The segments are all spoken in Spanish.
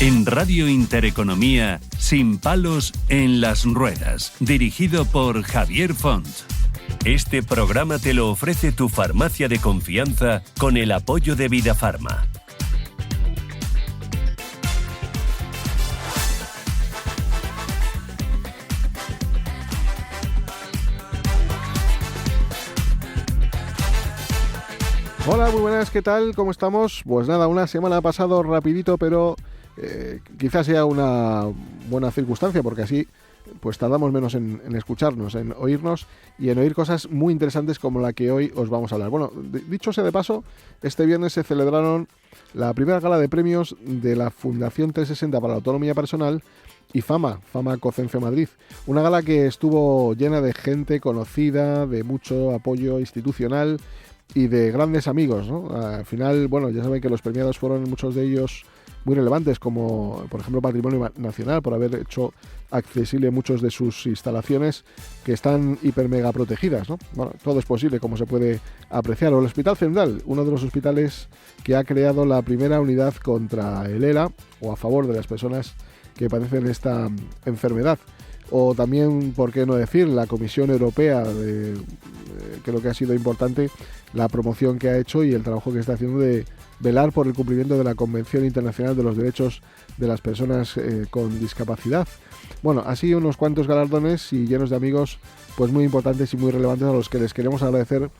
En Radio Intereconomía, Sin palos en las ruedas, dirigido por Javier Font. Este programa te lo ofrece tu farmacia de confianza con el apoyo de Vidafarma. Hola, muy buenas, ¿qué tal? ¿Cómo estamos? Pues nada, una semana ha pasado rapidito, pero quizás sea una buena circunstancia, porque así pues tardamos menos en escucharnos, en oírnos y en oír cosas muy interesantes como la que hoy os vamos a hablar. Bueno, dicho sea de paso, este viernes se celebraron la primera gala de premios de la Fundación 360 para la Autonomía Personal y Fama COCENFE Madrid. Una gala que estuvo llena de gente conocida, de mucho apoyo institucional y de grandes amigos, ¿no? Al final, bueno, ya saben que los premiados fueron muchos de ellos muy relevantes, como por ejemplo Patrimonio Nacional, por haber hecho accesible muchos de sus instalaciones que están hiper mega protegidas, ¿no? Bueno, todo es posible, como se puede apreciar. O el Hospital Zendal, uno de los hospitales que ha creado la primera unidad contra el ELA o a favor de las personas que padecen esta enfermedad. O también, por qué no decir, la Comisión Europea, creo que ha sido importante la promoción que ha hecho y el trabajo que está haciendo de velar por el cumplimiento de la Convención Internacional de los Derechos de las Personas con Discapacidad. Bueno, así unos cuantos galardones y llenos de amigos pues muy importantes y muy relevantes a los que les queremos agradecer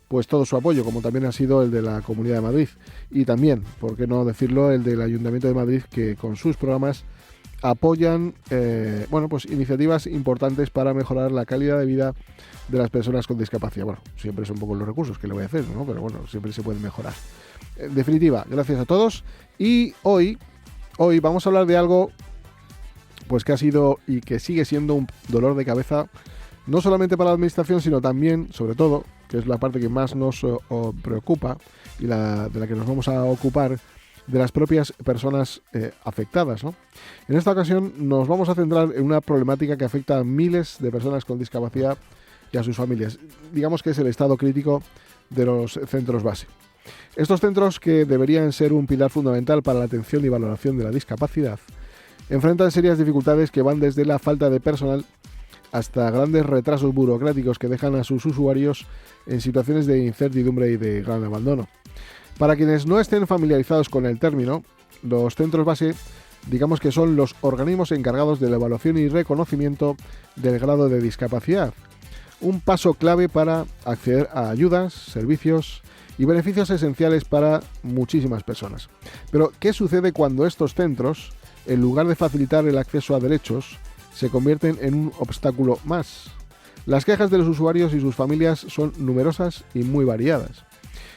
pues todo su apoyo, como también ha sido el de la Comunidad de Madrid y también, por qué no decirlo, el del Ayuntamiento de Madrid, que con sus programas apoyan pues iniciativas importantes para mejorar la calidad de vida de las personas con discapacidad. Bueno, siempre son pocos los recursos que le voy a hacer, ¿no? Pero bueno, siempre se pueden mejorar. En definitiva, gracias a todos. Y hoy vamos a hablar de algo pues que ha sido y que sigue siendo un dolor de cabeza, no solamente para la administración, sino también, sobre todo, que es la parte que más nos preocupa y de la que nos vamos a ocupar, de las propias personas afectadas, ¿no? En esta ocasión nos vamos a centrar en una problemática que afecta a miles de personas con discapacidad y a sus familias. Digamos que es el estado crítico de los centros base. Estos centros, que deberían ser un pilar fundamental para la atención y valoración de la discapacidad, enfrentan serias dificultades que van desde la falta de personal hasta grandes retrasos burocráticos que dejan a sus usuarios en situaciones de incertidumbre y de gran abandono. Para quienes no estén familiarizados con el término, los centros base, digamos que son los organismos encargados de la evaluación y reconocimiento del grado de discapacidad. Un paso clave para acceder a ayudas, servicios y beneficios esenciales para muchísimas personas. Pero, ¿qué sucede cuando estos centros, en lugar de facilitar el acceso a derechos, se convierten en un obstáculo más? Las quejas de los usuarios y sus familias son numerosas y muy variadas.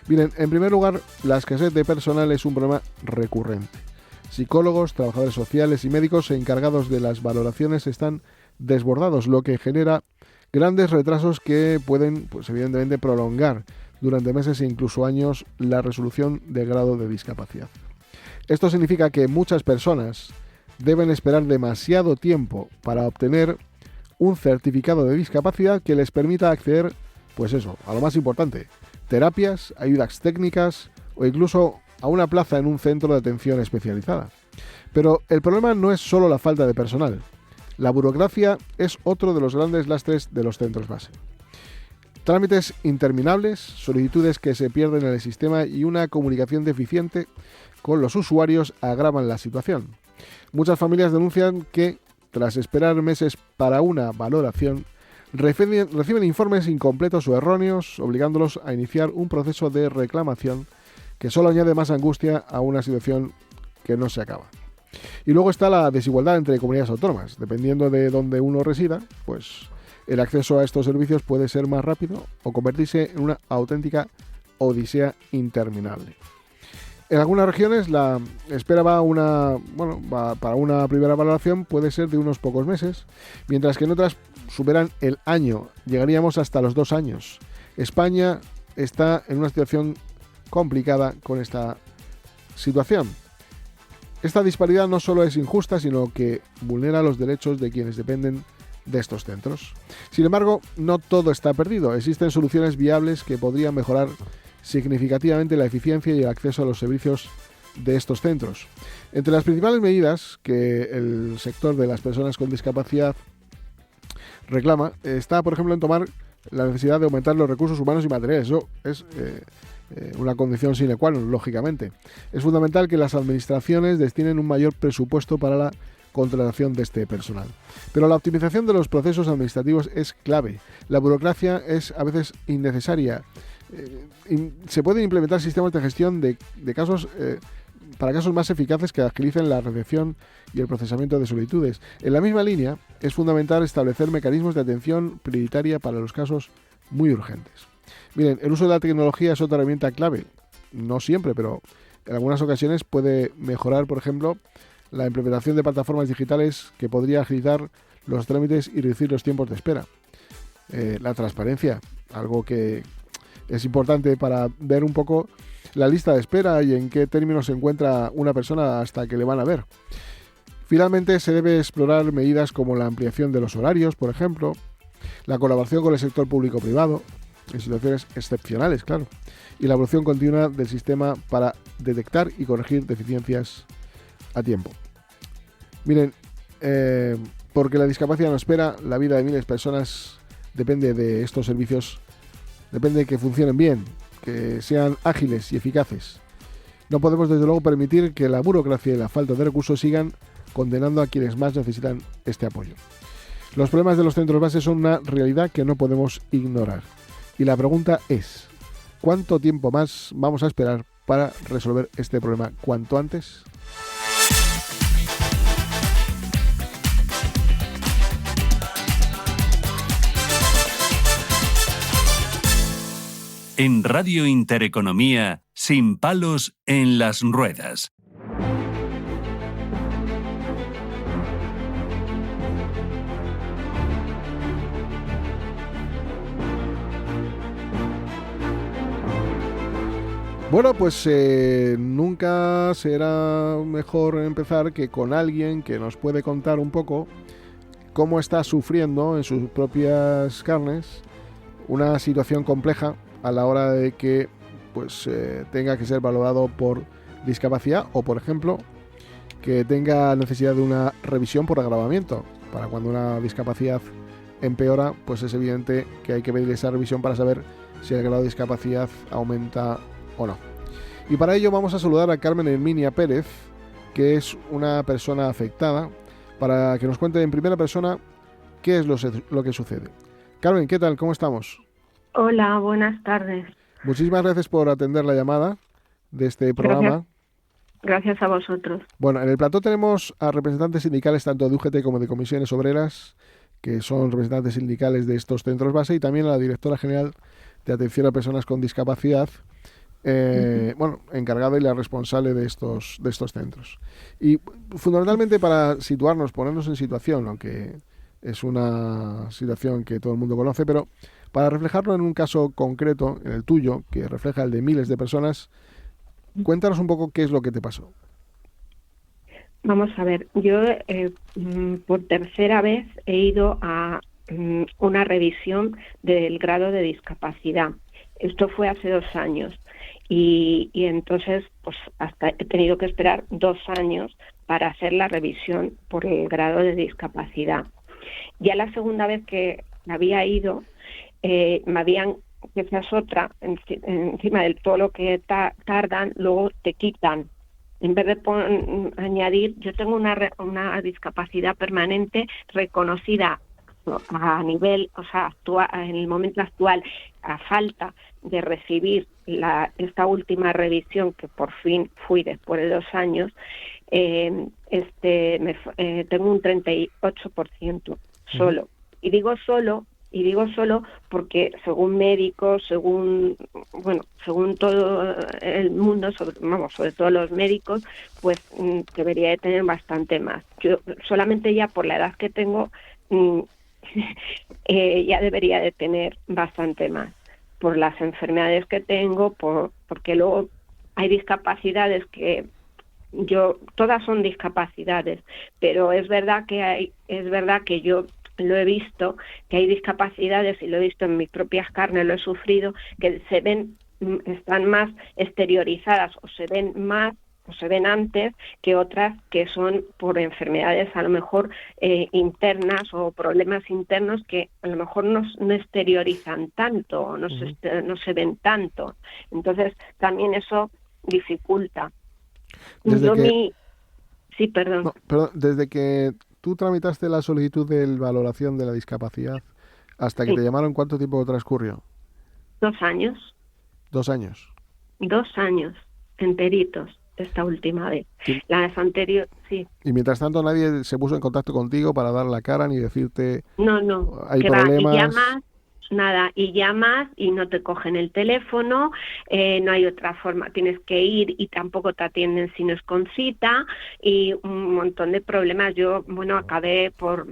Miren, en primer lugar, la escasez de personal es un problema recurrente. Psicólogos, trabajadores sociales y médicos encargados de las valoraciones están desbordados, lo que genera grandes retrasos que pueden, pues evidentemente, prolongar durante meses e incluso años la resolución del grado de discapacidad. Esto significa que muchas personas deben esperar demasiado tiempo para obtener un certificado de discapacidad que les permita acceder, pues eso, a lo más importante: terapias, ayudas técnicas o incluso a una plaza en un centro de atención especializada. Pero el problema no es solo la falta de personal. La burocracia es otro de los grandes lastres de los centros base. Trámites interminables, solicitudes que se pierden en el sistema y una comunicación deficiente con los usuarios agravan la situación. Muchas familias denuncian que, tras esperar meses para una valoración, reciben informes incompletos o erróneos, obligándolos a iniciar un proceso de reclamación que solo añade más angustia a una situación que no se acaba. Y luego está la desigualdad entre comunidades autónomas. Dependiendo de dónde uno resida, pues el acceso a estos servicios puede ser más rápido o convertirse en una auténtica odisea interminable. En algunas regiones la espera para una primera valoración puede ser de unos pocos meses, mientras que en otras superan el año, llegaríamos hasta los 2 años. España está en una situación complicada con esta situación. Esta disparidad no solo es injusta, sino que vulnera los derechos de quienes dependen de estos centros. Sin embargo, no todo está perdido. Existen soluciones viables que podrían mejorar significativamente la eficiencia y el acceso a los servicios de estos centros. Entre las principales medidas que el sector de las personas con discapacidad reclama está, por ejemplo, en tomar la necesidad de aumentar los recursos humanos y materiales. Eso es una condición sine qua non, lógicamente. Es fundamental que las administraciones destinen un mayor presupuesto para la contratación de este personal. Pero la optimización de los procesos administrativos es clave. La burocracia es a veces innecesaria. Se pueden implementar sistemas de gestión de casos para casos más eficaces que agilicen la recepción y el procesamiento de solicitudes. En la misma línea, es fundamental establecer mecanismos de atención prioritaria para los casos muy urgentes. Miren, el uso de la tecnología es otra herramienta clave. No siempre, pero en algunas ocasiones puede mejorar, por ejemplo, la implementación de plataformas digitales que podría agilizar los trámites y reducir los tiempos de espera. La transparencia, algo que es importante para ver un poco la lista de espera y en qué términos se encuentra una persona hasta que le van a ver. Finalmente, se debe explorar medidas como la ampliación de los horarios, por ejemplo, la colaboración con el sector público-privado, en situaciones excepcionales, claro, y la evolución continua del sistema para detectar y corregir deficiencias a tiempo. Miren, porque la discapacidad no espera, la vida de miles de personas depende de estos servicios, depende de que funcionen bien, que sean ágiles y eficaces. No podemos desde luego permitir que la burocracia y la falta de recursos sigan condenando a quienes más necesitan este apoyo. Los problemas de los centros base son una realidad que no podemos ignorar. Y la pregunta es, ¿cuánto tiempo más vamos a esperar para resolver este problema cuanto antes? En Radio Intereconomía, Sin palos en las ruedas. Bueno, pues nunca será mejor empezar que con alguien que nos puede contar un poco cómo está sufriendo en sus propias carnes una situación compleja a la hora de que pues tenga que ser valorado por discapacidad o, por ejemplo, que tenga necesidad de una revisión por agravamiento. Para cuando una discapacidad empeora, pues es evidente que hay que pedir esa revisión para saber si el grado de discapacidad aumenta o no. Y para ello vamos a saludar a Carmen Herminia Pérez, que es una persona afectada, para que nos cuente en primera persona qué es lo que sucede. Carmen, ¿qué tal? ¿Cómo estamos? Hola, buenas tardes. Muchísimas gracias por atender la llamada de este programa. Gracias a vosotros. Bueno, en el plató tenemos a representantes sindicales tanto de UGT como de comisiones obreras, que son representantes sindicales de estos centros base, y también a la directora general de atención a personas con discapacidad, encargada y la responsable de estos centros. Y fundamentalmente para situarnos, ponernos en situación, aunque es una situación que todo el mundo conoce, pero para reflejarlo en un caso concreto, en el tuyo, que refleja el de miles de personas, cuéntanos un poco qué es lo que te pasó. Vamos a ver, yo por tercera vez he ido a una revisión del grado de discapacidad. Esto fue hace 2 años y entonces pues hasta he tenido que esperar 2 años para hacer la revisión por el grado de discapacidad. Ya la segunda vez que había ido, me habían, que esa es otra, encima de todo lo que tardan, luego te quitan. En vez de añadir, yo tengo una discapacidad permanente reconocida a nivel, o sea, actual, en el momento actual, a falta de recibir esta última revisión, que por fin fui después de 2 años, tengo un 38% solo. Y digo solo porque según médicos, según todo el mundo, sobre todo los médicos, pues debería de tener bastante más. Yo solamente ya por la edad que tengo ya debería de tener bastante más, por las enfermedades que tengo, porque luego hay discapacidades que todas son discapacidades, pero es verdad que yo lo he visto, que hay discapacidades, y lo he visto en mis propias carnes, lo he sufrido, que están más exteriorizadas o se ven más se ven antes que otras que son por enfermedades a lo mejor internas o problemas internos que a lo mejor no exteriorizan tanto, no se ven tanto. Entonces también eso dificulta. Sí, perdón. No, perdón. Desde que tú tramitaste la solicitud de valoración de la discapacidad hasta que te llamaron, ¿cuánto tiempo transcurrió? 2 años. 2 años. 2 años enteritos esta última vez. Sí. Las anteriores, sí. Y mientras tanto nadie se puso en contacto contigo para dar la cara ni decirte No, hay que problemas. Va, y llamas, nada, y llamas y no te cogen el teléfono, no hay otra forma, tienes que ir y tampoco te atienden si no es con cita, y un montón de problemas. Yo, acabé por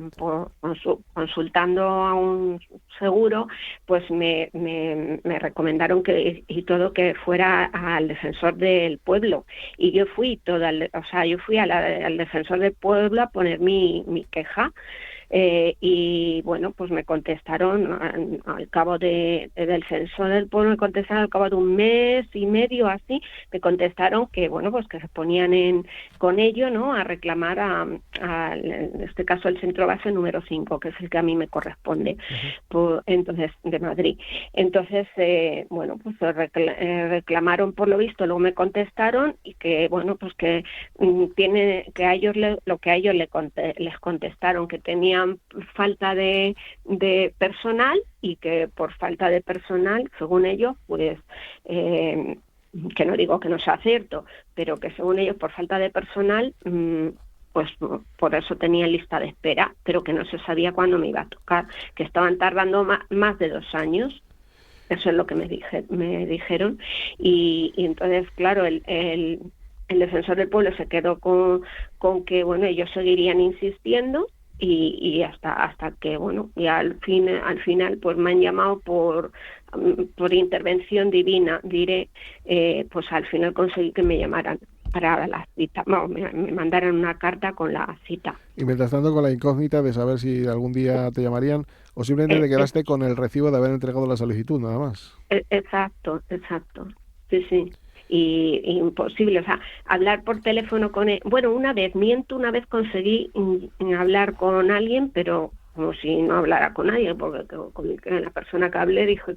consultando a un seguro, pues me recomendaron que fuera al defensor del pueblo, y yo fui al defensor del pueblo a poner mi queja. Y bueno, pues me contestaron al cabo del censo del pueblo, me contestaron al cabo de 1 mes y medio así, me contestaron que bueno, pues que se ponían con ello, ¿no?, a reclamar en este caso el centro base número 5, que es el que a mí me corresponde, entonces de Madrid. Entonces bueno, pues reclamaron por lo visto, luego me contestaron y que bueno, pues que que a ellos lo que a ellos les contestaron, que tenían falta de personal, y que por falta de personal, según ellos, pues que no digo que no sea cierto, pero que según ellos por falta de personal, pues por eso tenían lista de espera, pero que no se sabía cuándo me iba a tocar, que estaban tardando más de 2 años. Eso es lo que me dijeron, y entonces claro, el defensor del pueblo se quedó con que bueno, ellos seguirían insistiendo, y hasta que bueno, y al final pues me han llamado por intervención divina, diré, pues al final conseguí que me llamaran para la cita, me mandaran una carta con la cita. Y mientras tanto con la incógnita de saber si algún día te llamarían, o simplemente te quedaste con el recibo de haber entregado la solicitud, nada más. Exacto, sí. Y imposible, o sea, hablar por teléfono con él. Bueno, una vez conseguí hablar con alguien, pero como si no hablara con nadie, porque con la persona que hablé dijo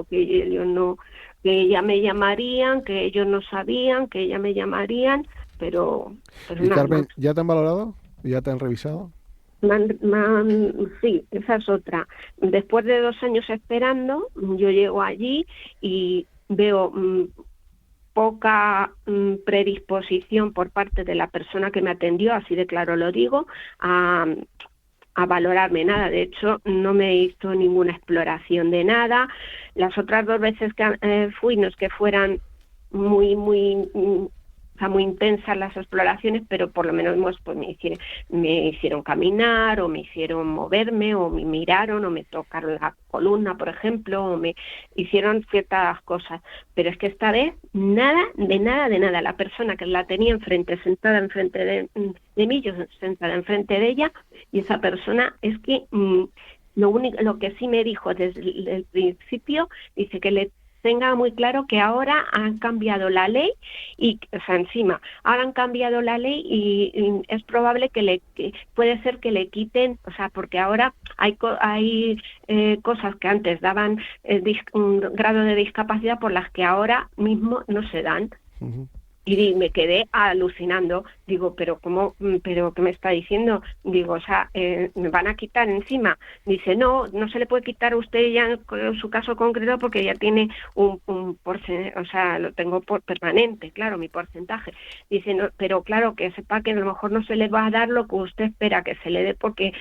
que ellos no, que ya me llamarían, que ellos no sabían, que ya me llamarían, pero ¿Y nada, Carmen, ya te han valorado? ¿Ya te han revisado? Sí, esa es otra. Después de 2 años esperando, yo llego allí y veo poca predisposición por parte de la persona que me atendió, así de claro lo digo, a valorarme nada. De hecho, no me hizo ninguna exploración de nada. Las otras 2 veces que fui, no es que fueran muy intensas las exploraciones, pero por lo menos pues me hicieron caminar, o me hicieron moverme, o me miraron, o me tocaron la columna, por ejemplo, o me hicieron ciertas cosas. Pero es que esta vez nada. La persona que la tenía sentada enfrente de mí, yo sentada enfrente de ella, y esa persona es que lo que sí me dijo desde el principio, dice que le tenga muy claro que ahora han cambiado la ley, ahora han cambiado la ley y es probable que puede ser que le quiten, o sea, porque ahora hay cosas que antes daban un grado de discapacidad por las que ahora mismo no se dan. Uh-huh. Y me quedé alucinando, digo, pero ¿qué me está diciendo? Digo, o sea, me van a quitar encima. Dice, no se le puede quitar a usted ya en su caso concreto porque ya tiene un porcentaje, o sea, lo tengo por permanente, claro, mi porcentaje. Dice, no, pero claro, que sepa que a lo mejor no se le va a dar lo que usted espera que se le dé porque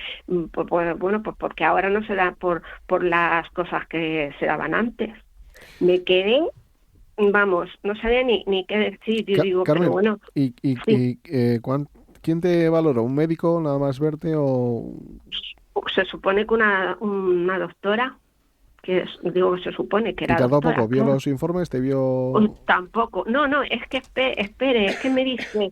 ahora no se da por las cosas que se daban antes. Me quedé, vamos, no sabía ni qué decir. Yo digo, Carmen, pero bueno. Sí. ¿Quién te valoró? ¿Un médico nada más verte o...? Se supone que una doctora, que se supone que era doctora. ¿Y tardó poco? ¿Vio claro. los informes? ¿Te vio...? Tampoco. No, es que espere, es que me dice...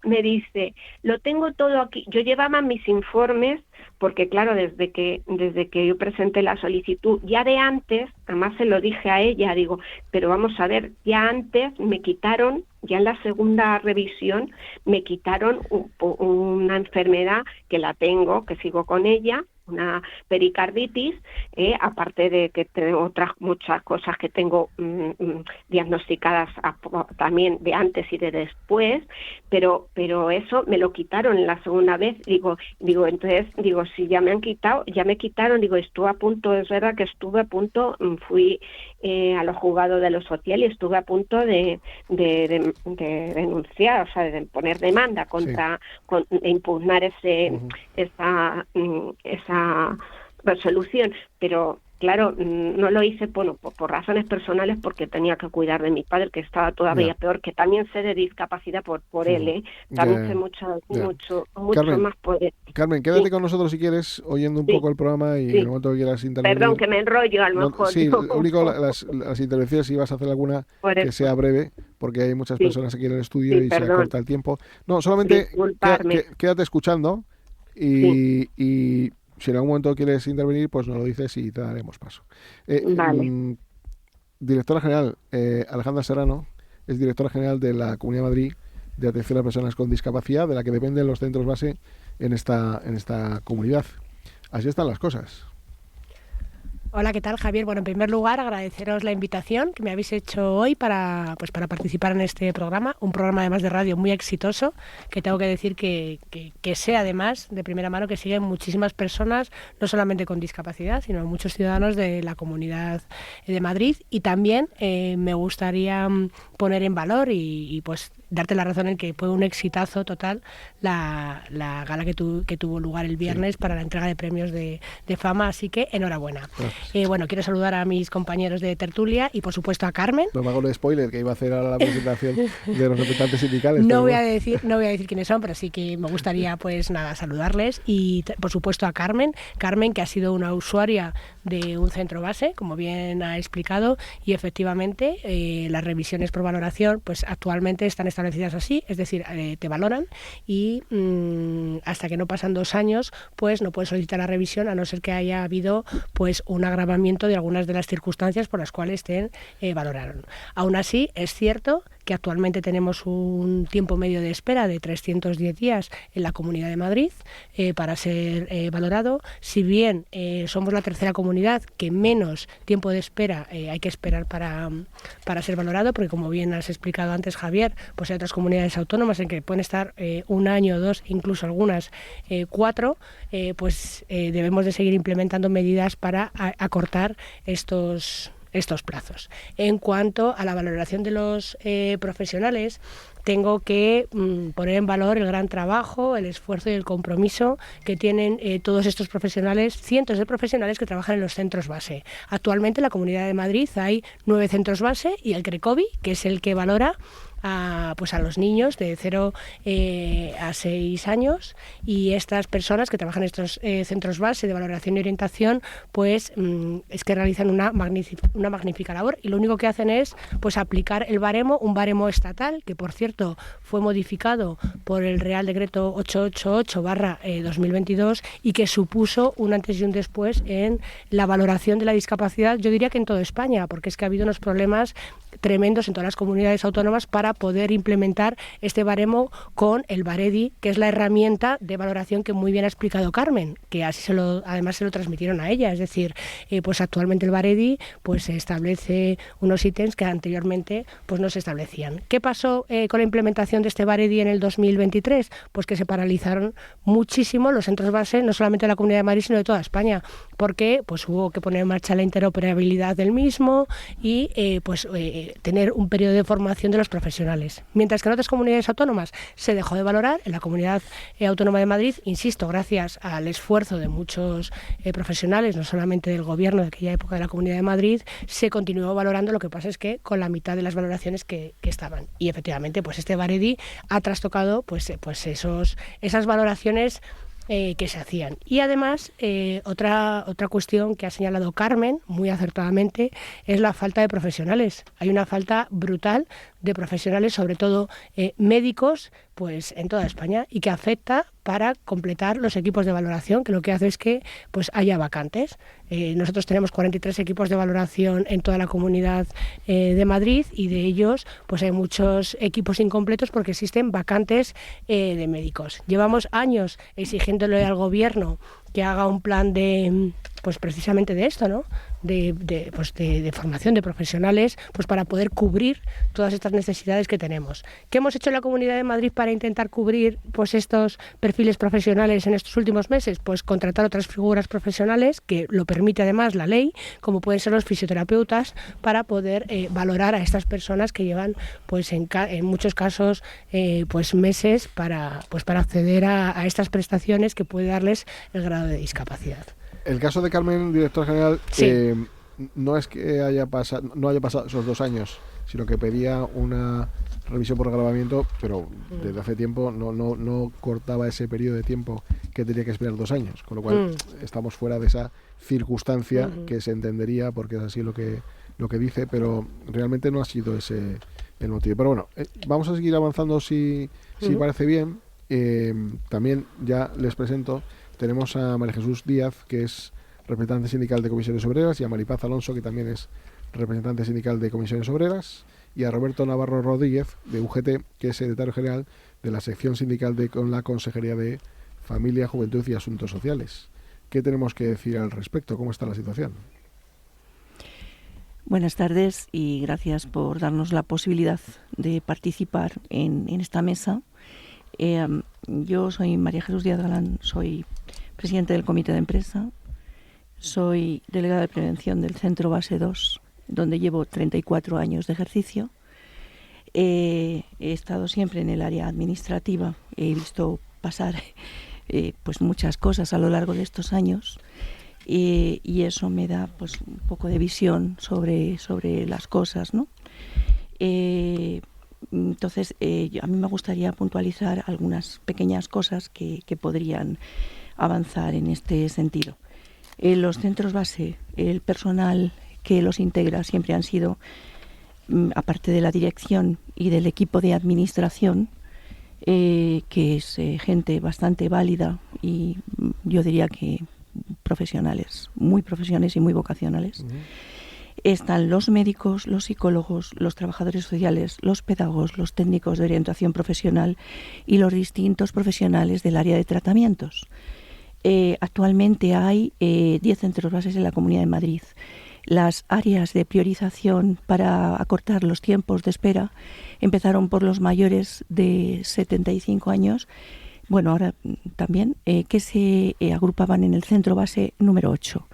me dice, lo tengo todo aquí. Yo llevaba mis informes, porque claro, desde que yo presenté la solicitud, ya de antes, además se lo dije a ella, digo, pero vamos a ver, ya antes me quitaron, ya en la segunda revisión, me quitaron una enfermedad que la tengo, que sigo con ella, una pericarditis, aparte de que tengo otras muchas cosas que tengo diagnosticadas también de antes y de después, pero eso me lo quitaron en la segunda vez. Digo, entonces, si ya me quitaron, digo, estuve a punto, es verdad que estuve a punto, fui a los juzgados de lo social y estuve a punto de denunciar, o sea, de poner demanda contra, de impugnar esa resolución, pero claro, no lo hice por razones personales, porque tenía que cuidar de mi padre, que estaba todavía peor, que también sé de discapacidad por él, también sé mucho Carmen, más por él. Carmen, quédate con nosotros si quieres, oyendo un poco el programa y en el momento que quieras intervenir. Perdón, que me enrollo a lo mejor. Sí, lo único, las intervenciones, si vas a hacer alguna que sea breve, porque hay muchas personas aquí en el estudio y se acorta el tiempo. No, solamente quédate escuchando y si en algún momento quieres intervenir, pues nos lo dices y te daremos paso. Vale. Directora general, Alejandra Serrano, es directora general de la Comunidad de Madrid de Atención a Personas con Discapacidad, de la que dependen los centros base en esta comunidad. Así están las cosas. Hola, ¿qué tal, Javier? Bueno, en primer lugar, agradeceros la invitación que me habéis hecho hoy para participar en este programa, un programa además de radio muy exitoso, que tengo que decir que sé además de primera mano que siguen muchísimas personas, no solamente con discapacidad, sino muchos ciudadanos de la Comunidad de Madrid. Y también me gustaría poner en valor y pues darte la razón en que fue un exitazo total la gala que tuvo lugar el viernes para la entrega de premios de fama, así que enhorabuena. Bueno, quiero saludar a mis compañeros de tertulia y por supuesto a Carmen. No me hago el spoiler que iba a hacer ahora la presentación de los representantes sindicales. No voy a decir quiénes son, pero sí que me gustaría saludarles y por supuesto a Carmen, que ha sido una usuaria de un centro base, como bien ha explicado, y efectivamente las revisiones por valoración pues actualmente están establecidas así, es decir, te valoran y hasta que no pasan 2 años pues no puedes solicitar la revisión a no ser que haya habido pues un agravamiento de algunas de las circunstancias por las cuales te valoraron. Aún así, es cierto que actualmente tenemos un tiempo medio de espera de 310 días en la Comunidad de Madrid para ser valorado. Si bien somos la tercera comunidad que menos tiempo de espera hay que esperar para ser valorado, porque como bien has explicado antes, Javier, pues hay otras comunidades autónomas en que pueden estar 1 año, 2, incluso algunas 4, pues debemos de seguir implementando medidas para acortar estos plazos. En cuanto a la valoración de los profesionales, tengo que poner en valor el gran trabajo, el esfuerzo y el compromiso que tienen todos estos profesionales, cientos de profesionales que trabajan en los centros base. Actualmente en la Comunidad de Madrid hay 9 centros base y el CRECOVI, que es el que valora a los niños de 0 a 6 años, y estas personas que trabajan en estos centros base de valoración y orientación pues es que realizan una magnífica labor, y lo único que hacen es pues aplicar un baremo estatal que por cierto fue modificado por el Real Decreto 888/2022 y que supuso un antes y un después en la valoración de la discapacidad, yo diría que en toda España, porque es que ha habido unos problemas tremendos en todas las comunidades autónomas para poder implementar este baremo con el Baredi, que es la herramienta de valoración que muy bien ha explicado Carmen, que así además se lo transmitieron a ella. Es decir, pues actualmente el Baredi pues establece unos ítems que anteriormente pues no se establecían. ¿Qué pasó con la implementación de este Baredi en el 2023? Pues que se paralizaron muchísimo los centros base, no solamente de la Comunidad de Madrid, sino de toda España, porque pues hubo que poner en marcha la interoperabilidad del mismo y tener un periodo de formación de los profesionales. Mientras que en otras comunidades autónomas se dejó de valorar, en la Comunidad Autónoma de Madrid, insisto, gracias al esfuerzo de muchos profesionales, no solamente del gobierno de aquella época de la Comunidad de Madrid, se continuó valorando. Lo que pasa es que con la mitad de las valoraciones que estaban. Y efectivamente, pues este Baredi ha trastocado pues esas valoraciones que se hacían. Y además, otra cuestión que ha señalado Carmen, muy acertadamente, es la falta de profesionales. Hay una falta brutal de profesionales, sobre todo médicos, pues en toda España, y que afecta para completar los equipos de valoración, que lo que hace es que pues haya vacantes. Nosotros tenemos 43 equipos de valoración en toda la Comunidad de Madrid, y de ellos pues hay muchos equipos incompletos porque existen vacantes de médicos. Llevamos años exigiéndole al Gobierno que haga un plan de, pues precisamente de esto, ¿no? De formación de profesionales, pues para poder cubrir todas estas necesidades que tenemos. ¿Qué hemos hecho en la Comunidad de Madrid para intentar cubrir pues estos perfiles profesionales en estos últimos meses? Pues contratar otras figuras profesionales, que lo permite además la ley, como pueden ser los fisioterapeutas, para poder valorar a estas personas que llevan pues en muchos casos pues meses para acceder a estas prestaciones que puede darles el grado de discapacidad. El caso de Carmen, director general, sí. No es que no haya pasado esos 2 años, sino que pedía una revisión por agravamiento, pero desde hace tiempo no cortaba ese periodo de tiempo que tenía que esperar 2 años, con lo cual estamos fuera de esa circunstancia que se entendería, porque es así lo que dice, pero realmente no ha sido ese el motivo. Pero bueno, vamos a seguir avanzando si parece bien. También ya les presento, tenemos a María Jesús Díaz, que es representante sindical de Comisiones Obreras, y a Maripaz Alonso, que también es representante sindical de Comisiones Obreras, y a Roberto Navarro Rodríguez, de UGT, que es secretario general de la sección sindical con la Consejería de Familia, Juventud y Asuntos Sociales. ¿Qué tenemos que decir al respecto? ¿Cómo está la situación? Buenas tardes y gracias por darnos la posibilidad de participar en esta mesa. Yo soy María Jesús Díaz Galán, soy presidente del Comité de Empresa, soy delegada de prevención del Centro Base 2, donde llevo 34 años de ejercicio. He estado siempre en el área administrativa, he visto pasar pues muchas cosas a lo largo de estos años, y eso me da pues un poco de visión sobre las cosas, ¿no? Entonces, a mí me gustaría puntualizar algunas pequeñas cosas que podrían avanzar en este sentido. Los centros base, el personal que los integra siempre han sido, aparte de la dirección y del equipo de administración, que es gente bastante válida y yo diría que profesionales, muy profesionales y muy vocacionales. Están los médicos, los psicólogos, los trabajadores sociales, los pedagogos, los técnicos de orientación profesional y los distintos profesionales del área de tratamientos. Actualmente hay 10 centros bases en la Comunidad de Madrid. Las áreas de priorización para acortar los tiempos de espera empezaron por los mayores de 75 años, bueno, ahora también, que se agrupaban en el centro base número 8.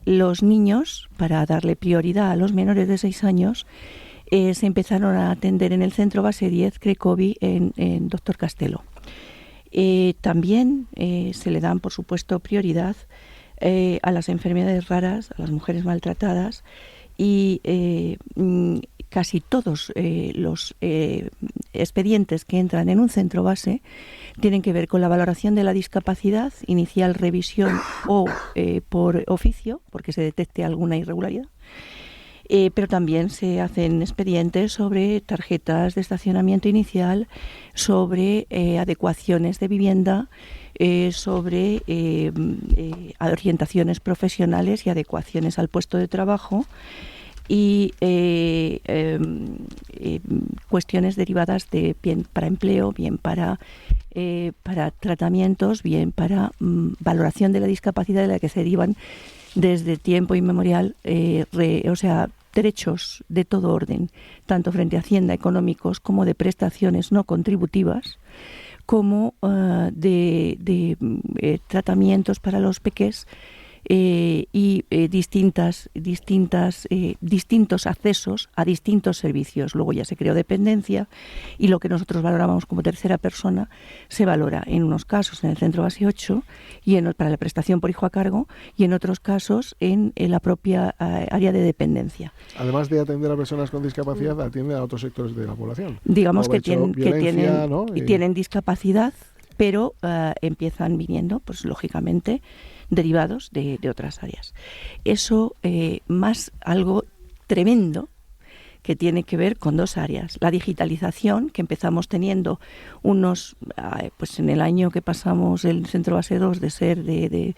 Los niños, para darle prioridad a los menores de 6 años, se empezaron a atender en el centro base 10 Crecovi en Doctor Castelo. También se le dan, por supuesto, prioridad a las enfermedades raras, a las mujeres maltratadas, y casi todos los expedientes que entran en un centro base tienen que ver con la valoración de la discapacidad, inicial revisión o por oficio, porque se detecte alguna irregularidad. Pero también se hacen expedientes sobre tarjetas de estacionamiento inicial, sobre adecuaciones de vivienda, sobre orientaciones profesionales y adecuaciones al puesto de trabajo, y cuestiones derivadas de bien para empleo, bien para tratamientos, bien para valoración de la discapacidad, de la que se derivan desde tiempo inmemorial, derechos de todo orden, tanto frente a Hacienda, económicos, como de prestaciones no contributivas, como de tratamientos para los pequeños, y distintos accesos a distintos servicios. Luego ya se creó dependencia, y lo que nosotros valorábamos como tercera persona se valora en unos casos en el centro base 8 y para la prestación por hijo a cargo, y en otros casos en la propia área de dependencia. Además de atender a personas con discapacidad, atiende a otros sectores de la población. Digamos que tienen, ¿no? tienen discapacidad, pero empiezan viniendo, pues lógicamente, derivados de otras áreas. Eso más algo tremendo que tiene que ver con dos áreas. La digitalización, que empezamos teniendo pues en el año que pasamos el Centro Base 2 de ser de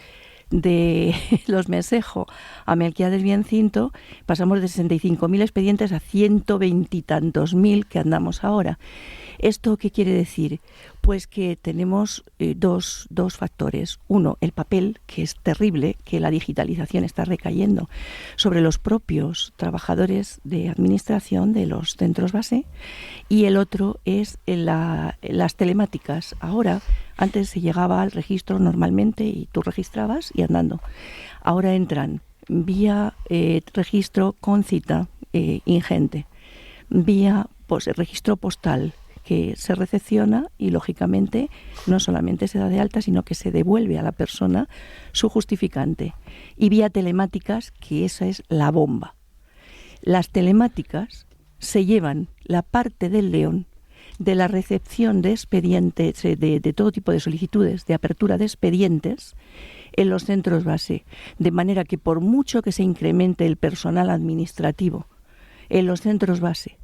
Los Mesejo a Melquiades Biencinto, pasamos de 65.000 expedientes a 120 y tantos mil que andamos ahora. ¿Esto qué quiere decir? Pues que tenemos dos factores. Uno, el papel, que es terrible, que la digitalización está recayendo sobre los propios trabajadores de administración de los centros base, y el otro es las telemáticas. Ahora, antes se llegaba al registro normalmente y tú registrabas y andando. Ahora entran vía registro con cita ingente, vía registro postal, que se recepciona y, lógicamente, no solamente se da de alta, sino que se devuelve a la persona su justificante. Y vía telemáticas, que esa es la bomba. Las telemáticas se llevan la parte del león de la recepción de expedientes, de todo tipo de solicitudes, de apertura de expedientes en los centros base. De manera que, por mucho que se incremente el personal administrativo en los centros base,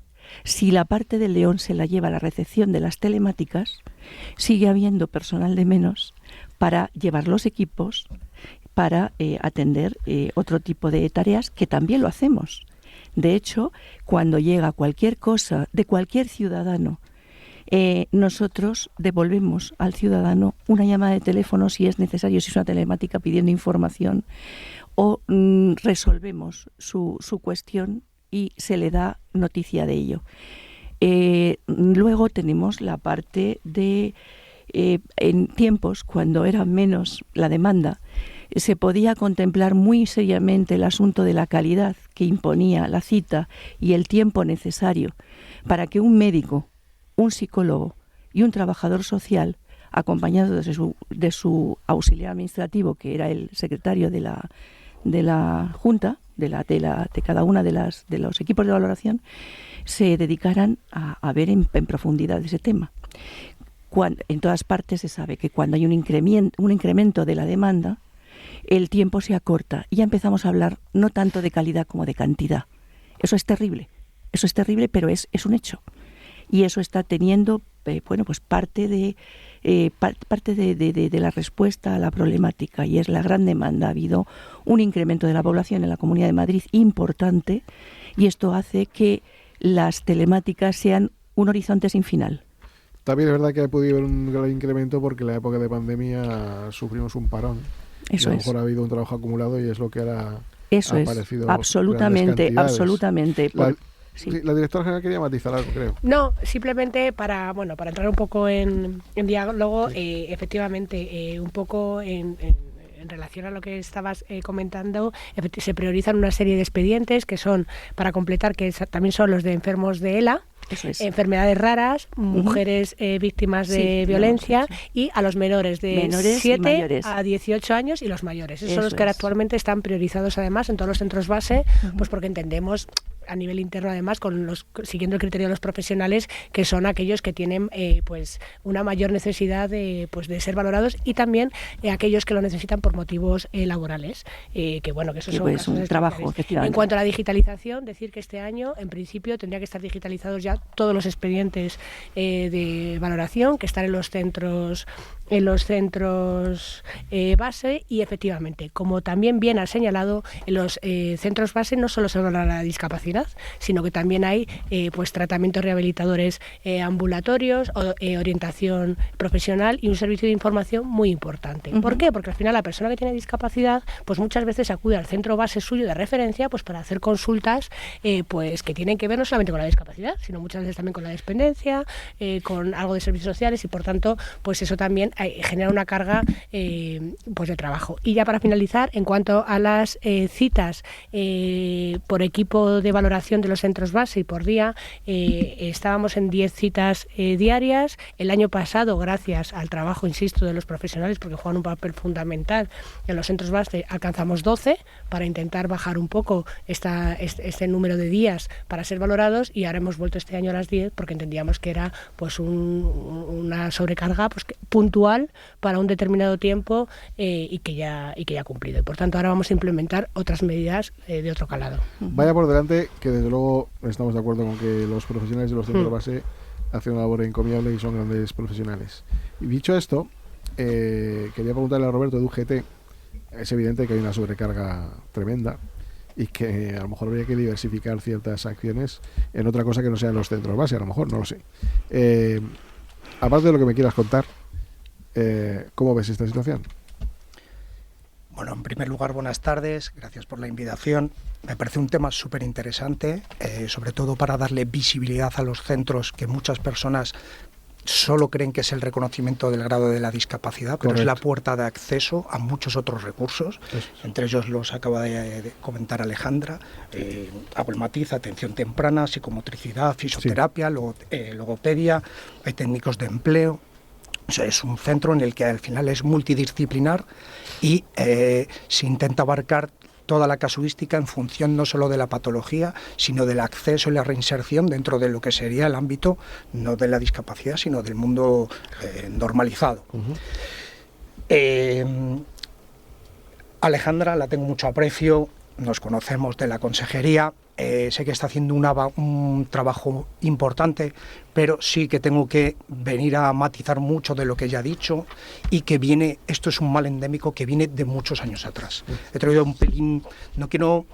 si la parte del león se la lleva a la recepción de las telemáticas, sigue habiendo personal de menos para llevar los equipos, para atender otro tipo de tareas que también lo hacemos. De hecho, cuando llega cualquier cosa de cualquier ciudadano, nosotros devolvemos al ciudadano una llamada de teléfono si es necesario, si es una telemática pidiendo información, o resolvemos su cuestión y se le da noticia de ello. Luego tenemos la parte de, en tiempos cuando era menos la demanda, se podía contemplar muy seriamente el asunto de la calidad que imponía la cita y el tiempo necesario para que un médico, un psicólogo y un trabajador social, acompañado de su auxiliar administrativo, que era el secretario de la Junta, de cada una de los equipos de valoración, se dedicaran a ver en profundidad ese tema. En todas partes se sabe que cuando hay un incremento de la demanda, el tiempo se acorta y ya empezamos a hablar no tanto de calidad como de cantidad. Eso es terrible, pero es un hecho. Y eso está teniendo pues parte de la respuesta a la problemática, y es la gran demanda. Ha habido un incremento de la población en la Comunidad de Madrid importante, y esto hace que las telemáticas sean un horizonte sin final. También es verdad que ha podido haber un gran incremento porque en la época de pandemia sufrimos un parón. Eso a lo mejor ha habido un trabajo acumulado y es lo que ahora eso ha aparecido. Absolutamente. Sí. La directora general quería matizar algo, creo. No, simplemente para entrar un poco en diálogo, sí. Efectivamente, un poco en relación a lo que estabas comentando, se priorizan una serie de expedientes que son, para completar, que también son los de enfermos de ELA, enfermedades raras, mujeres víctimas de violencia, y a los menores de 7 a 18 años y los mayores. Esos son los que actualmente están priorizados, además, en todos los centros base, pues porque entendemos a nivel interno, además, siguiendo el criterio de los profesionales, que son aquellos que tienen pues una mayor necesidad de ser valorados, y también aquellos que lo necesitan por motivos laborales, que eso son casos un trabajo, efectivamente. En cuanto a la digitalización, decir que este año, en principio, tendría que estar digitalizados ya todos los expedientes de valoración que están en los centros base, y efectivamente, como también bien ha señalado, en los centros base no solo se valora la discapacidad, sino que también hay tratamientos rehabilitadores ambulatorios, orientación profesional y un servicio de información muy importante. ¿Por qué? Porque al final la persona que tiene discapacidad pues muchas veces acude al centro base suyo de referencia pues para hacer consultas que tienen que ver no solamente con la discapacidad, sino muchas veces también con la dependencia, con algo de servicios sociales, y por tanto pues eso también genera una carga de trabajo. Y ya para finalizar, en cuanto a las citas por equipo de valoración de los centros base y por día, estábamos en 10 citas diarias. El año pasado, gracias al trabajo, insisto, de los profesionales, porque juegan un papel fundamental en los centros base, alcanzamos 12 para intentar bajar un poco este número de días para ser valorados, y ahora hemos vuelto este año a las 10 porque entendíamos que era pues una sobrecarga puntual para un determinado tiempo y que ya ha cumplido. Y por tanto ahora vamos a implementar otras medidas de otro calado. Vaya por delante que desde luego estamos de acuerdo con que los profesionales de los centros base hacen una labor encomiable y son grandes profesionales. Y dicho esto, quería preguntarle a Roberto de UGT. Es evidente que hay una sobrecarga tremenda y que a lo mejor habría que diversificar ciertas acciones en otra cosa que no sean los centros base, a lo mejor, no lo sé. Aparte de lo que me quieras contar, ¿cómo ves esta situación? Bueno, en primer lugar, buenas tardes, gracias por la invitación. Me parece un tema súper interesante, sobre todo para darle visibilidad a los centros que muchas personas solo creen que es el reconocimiento del grado de la discapacidad, pero es la puerta de acceso a muchos otros recursos. Entre ellos los acaba de comentar Alejandra. Hago el matiz: atención temprana, psicomotricidad, fisioterapia, logopedia, hay técnicos de empleo. O sea, es un centro en el que al final es multidisciplinar y se intenta abarcar toda la casuística en función no solo de la patología, sino del acceso y la reinserción dentro de lo que sería el ámbito no de la discapacidad, sino del mundo normalizado. Alejandra, la tengo mucho aprecio, nos conocemos de la consejería. Sé que está haciendo un trabajo importante, pero sí que tengo que venir a matizar mucho de lo que ella ha dicho y que viene, esto es un mal endémico que viene de muchos años atrás. He traído un pelín, no quiero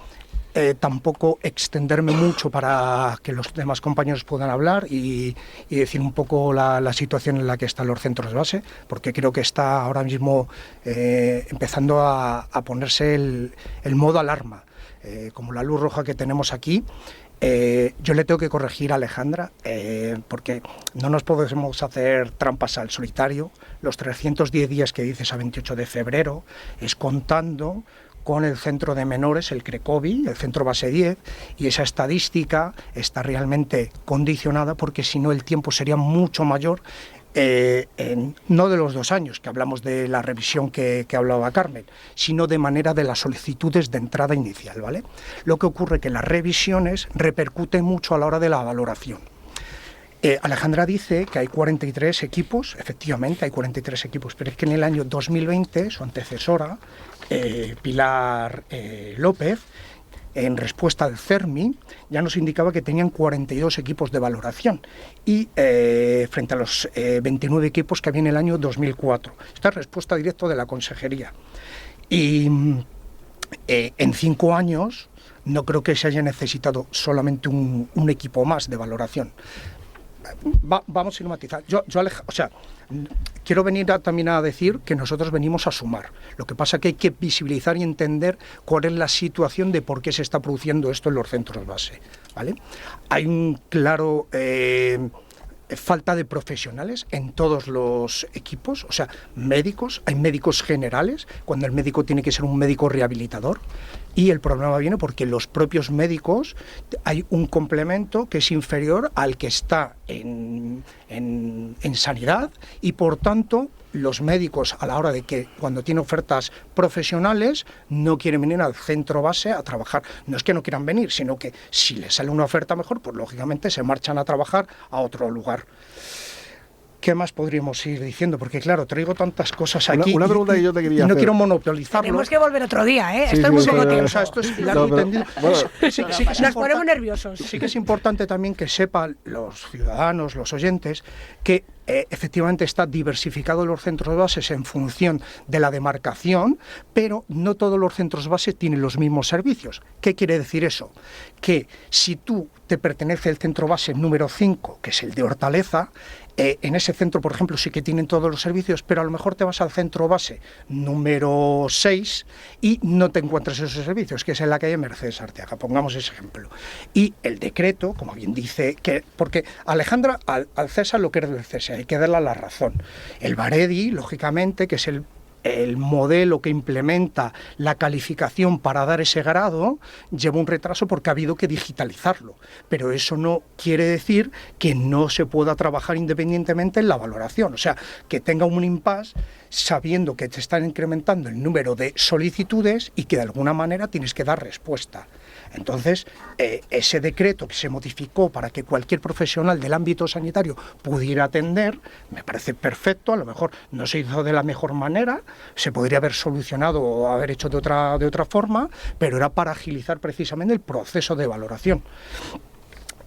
tampoco extenderme mucho para que los demás compañeros puedan hablar y decir un poco la situación en la que están los centros de base, porque creo que está ahora mismo empezando a ponerse el modo alarma. Como la luz roja que tenemos aquí, yo le tengo que corregir a Alejandra, porque no nos podemos hacer trampas al solitario. Los 310 días que dices a 28 de febrero es contando con el centro de menores, el CRECOVI, el centro base 10, y esa estadística está realmente condicionada porque si no el tiempo sería mucho mayor. No de los 2 años, que hablamos de la revisión que hablaba Carmen, sino de manera de las solicitudes de entrada inicial, ¿vale? Lo que ocurre es que las revisiones repercuten mucho a la hora de la valoración. Alejandra dice que hay 43 equipos, efectivamente hay 43 equipos, pero es que en el año 2020 su antecesora, Pilar López, en respuesta al CERMI, ya nos indicaba que tenían 42 equipos de valoración y frente a los 29 equipos que había en el año 2004. Esta es respuesta directa de la consejería. Y en 5 años no creo que se haya necesitado solamente un equipo más de valoración. Vamos a sistematizar. Quiero venir también a decir que nosotros venimos a sumar. Lo que pasa es que hay que visibilizar y entender cuál es la situación de por qué se está produciendo esto en los centros base, ¿vale? Hay un claro falta de profesionales en todos los equipos, o sea, médicos, hay médicos generales, cuando el médico tiene que ser un médico rehabilitador, y el problema viene porque los propios médicos hay un complemento que es inferior al que está en sanidad, y por tanto los médicos a la hora de que cuando tienen ofertas profesionales no quieren venir al centro base a trabajar. No es que no quieran venir, sino que si les sale una oferta mejor, pues lógicamente se marchan a trabajar a otro lugar. ¿Qué más podríamos ir diciendo? Porque claro, traigo tantas cosas aquí. Una pregunta que yo te quería hacer. No quiero monopolizarlo. Tenemos que volver otro día, ¿eh? Sí, esto es muy poco tiempo. O sea, esto es largo y tendido. Nos ponemos nerviosos. Sí que es importante también que sepan los ciudadanos, los oyentes, que efectivamente está diversificado los centros bases en función de la demarcación, pero no todos los centros base tienen los mismos servicios. ¿Qué quiere decir eso? Que si tú te pertenece el centro base número 5, que es el de Hortaleza, en ese centro, por ejemplo, sí que tienen todos los servicios, pero a lo mejor te vas al centro base número 6 y no te encuentras esos servicios, que es en la calle Mercedes Arteaga, pongamos ese ejemplo. Y el decreto, como bien dice, porque Alejandra, al César lo que es del César, hay que darle la razón. El Baredi, lógicamente, que es el modelo que implementa la calificación para dar ese grado, lleva un retraso porque ha habido que digitalizarlo, pero eso no quiere decir que no se pueda trabajar independientemente en la valoración, o sea, que tenga un impasse sabiendo que te están incrementando el número de solicitudes y que de alguna manera tienes que dar respuesta. Entonces, ese decreto que se modificó para que cualquier profesional del ámbito sanitario pudiera atender, me parece perfecto. A lo mejor no se hizo de la mejor manera, se podría haber solucionado o haber hecho de otra forma, pero era para agilizar precisamente el proceso de valoración.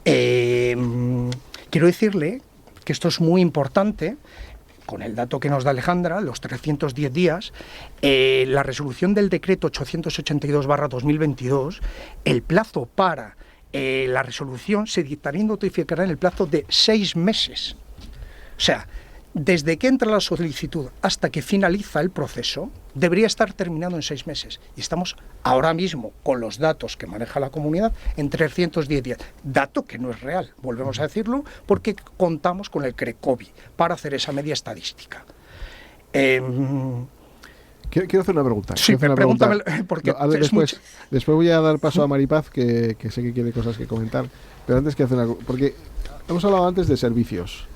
Quiero decirle que esto es muy importante. Con el dato que nos da Alejandra, los 310 días, la resolución del decreto 882/2022, el plazo para la resolución se dictará y notificará en el plazo de 6 meses. O sea, desde que entra la solicitud hasta que finaliza el proceso, debería estar terminado en 6 meses. Y estamos ahora mismo, con los datos que maneja la comunidad, en 310 días. Dato que no es real, volvemos a decirlo, porque contamos con el CRECOVI para hacer esa media estadística. Quiero hacer una pregunta. Sí, pregúntame, porque no, después voy a dar paso a Maripaz, que sé que quiere cosas que comentar. Pero antes que hacer una... Porque hemos hablado antes de servicios.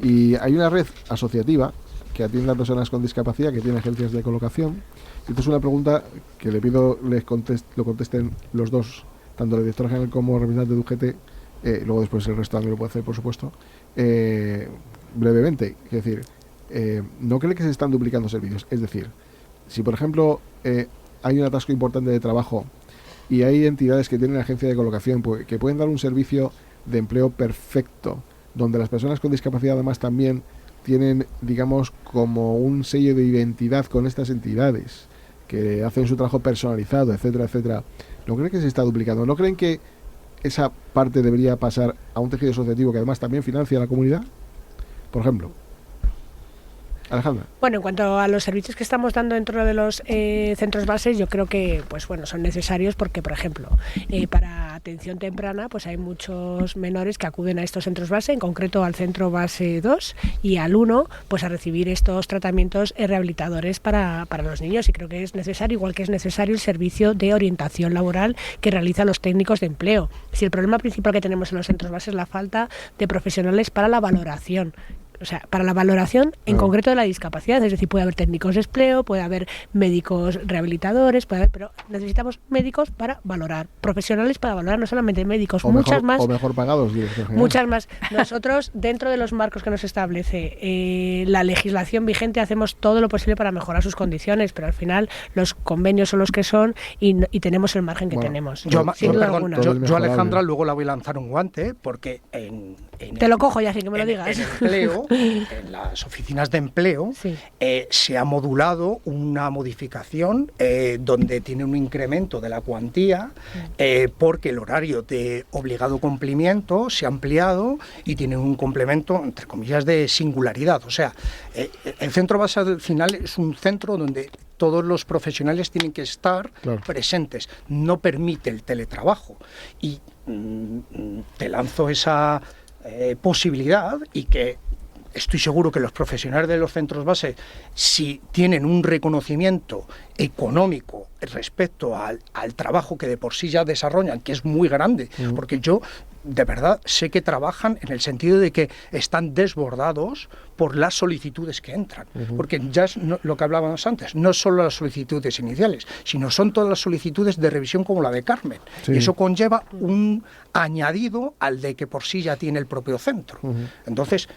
Y hay una red asociativa que atiende a personas con discapacidad, que tiene agencias de colocación. Y esto es una pregunta que le pido lo contesten los dos, tanto el director general como el representante de UGT, luego después el resto también lo puede hacer, por supuesto, brevemente. Es decir, ¿no cree que se están duplicando servicios? Es decir, si por ejemplo hay un atasco importante de trabajo y hay entidades que tienen agencia de colocación que pueden dar un servicio de empleo perfecto, donde las personas con discapacidad además también tienen, digamos, como un sello de identidad con estas entidades, que hacen su trabajo personalizado, etcétera, etcétera, ¿no creen que se está duplicando? ¿No creen que esa parte debería pasar a un tejido asociativo que además también financia a la comunidad? Por ejemplo. Alejandra. Bueno, en cuanto a los servicios que estamos dando dentro de los centros bases, yo creo que son necesarios porque, por ejemplo, para atención temprana, pues hay muchos menores que acuden a estos centros base, en concreto al centro base 2 y al 1, pues a recibir estos tratamientos rehabilitadores para los niños, y creo que es necesario, igual que es necesario el servicio de orientación laboral que realizan los técnicos de empleo. Si el problema principal que tenemos en los centros base es la falta de profesionales para la valoración, o sea, para la valoración en concreto de la discapacidad, es decir, puede haber técnicos de empleo, puede haber médicos rehabilitadores, pero necesitamos médicos para valorar, profesionales para valorar, no solamente médicos, o muchas mejor, más. O mejor pagados, muchas más. Nosotros, dentro de los marcos que nos establece la legislación vigente, hacemos todo lo posible para mejorar sus condiciones, pero al final los convenios son los que son y tenemos el margen que tenemos. Yo, Alejandra, luego la voy a lanzar un guante, porque te lo cojo ya, sin que me lo digas. En empleo, en las oficinas de empleo, sí, se ha modulado una modificación donde tiene un incremento de la cuantía porque el horario de obligado cumplimiento se ha ampliado y tiene un complemento, entre comillas, de singularidad. O sea, el centro base al final es un centro donde todos los profesionales tienen que estar presentes. No permite el teletrabajo. Y te lanzo esa posibilidad, y que estoy seguro que los profesionales de los centros base, si tienen un reconocimiento económico respecto al trabajo que de por sí ya desarrollan, que es muy grande, porque yo de verdad sé que trabajan en el sentido de que están desbordados por las solicitudes que entran, porque ya es lo que hablábamos antes, no solo las solicitudes iniciales, sino son todas las solicitudes de revisión como la de Carmen, y eso conlleva un añadido al de que por sí ya tiene el propio centro. Entonces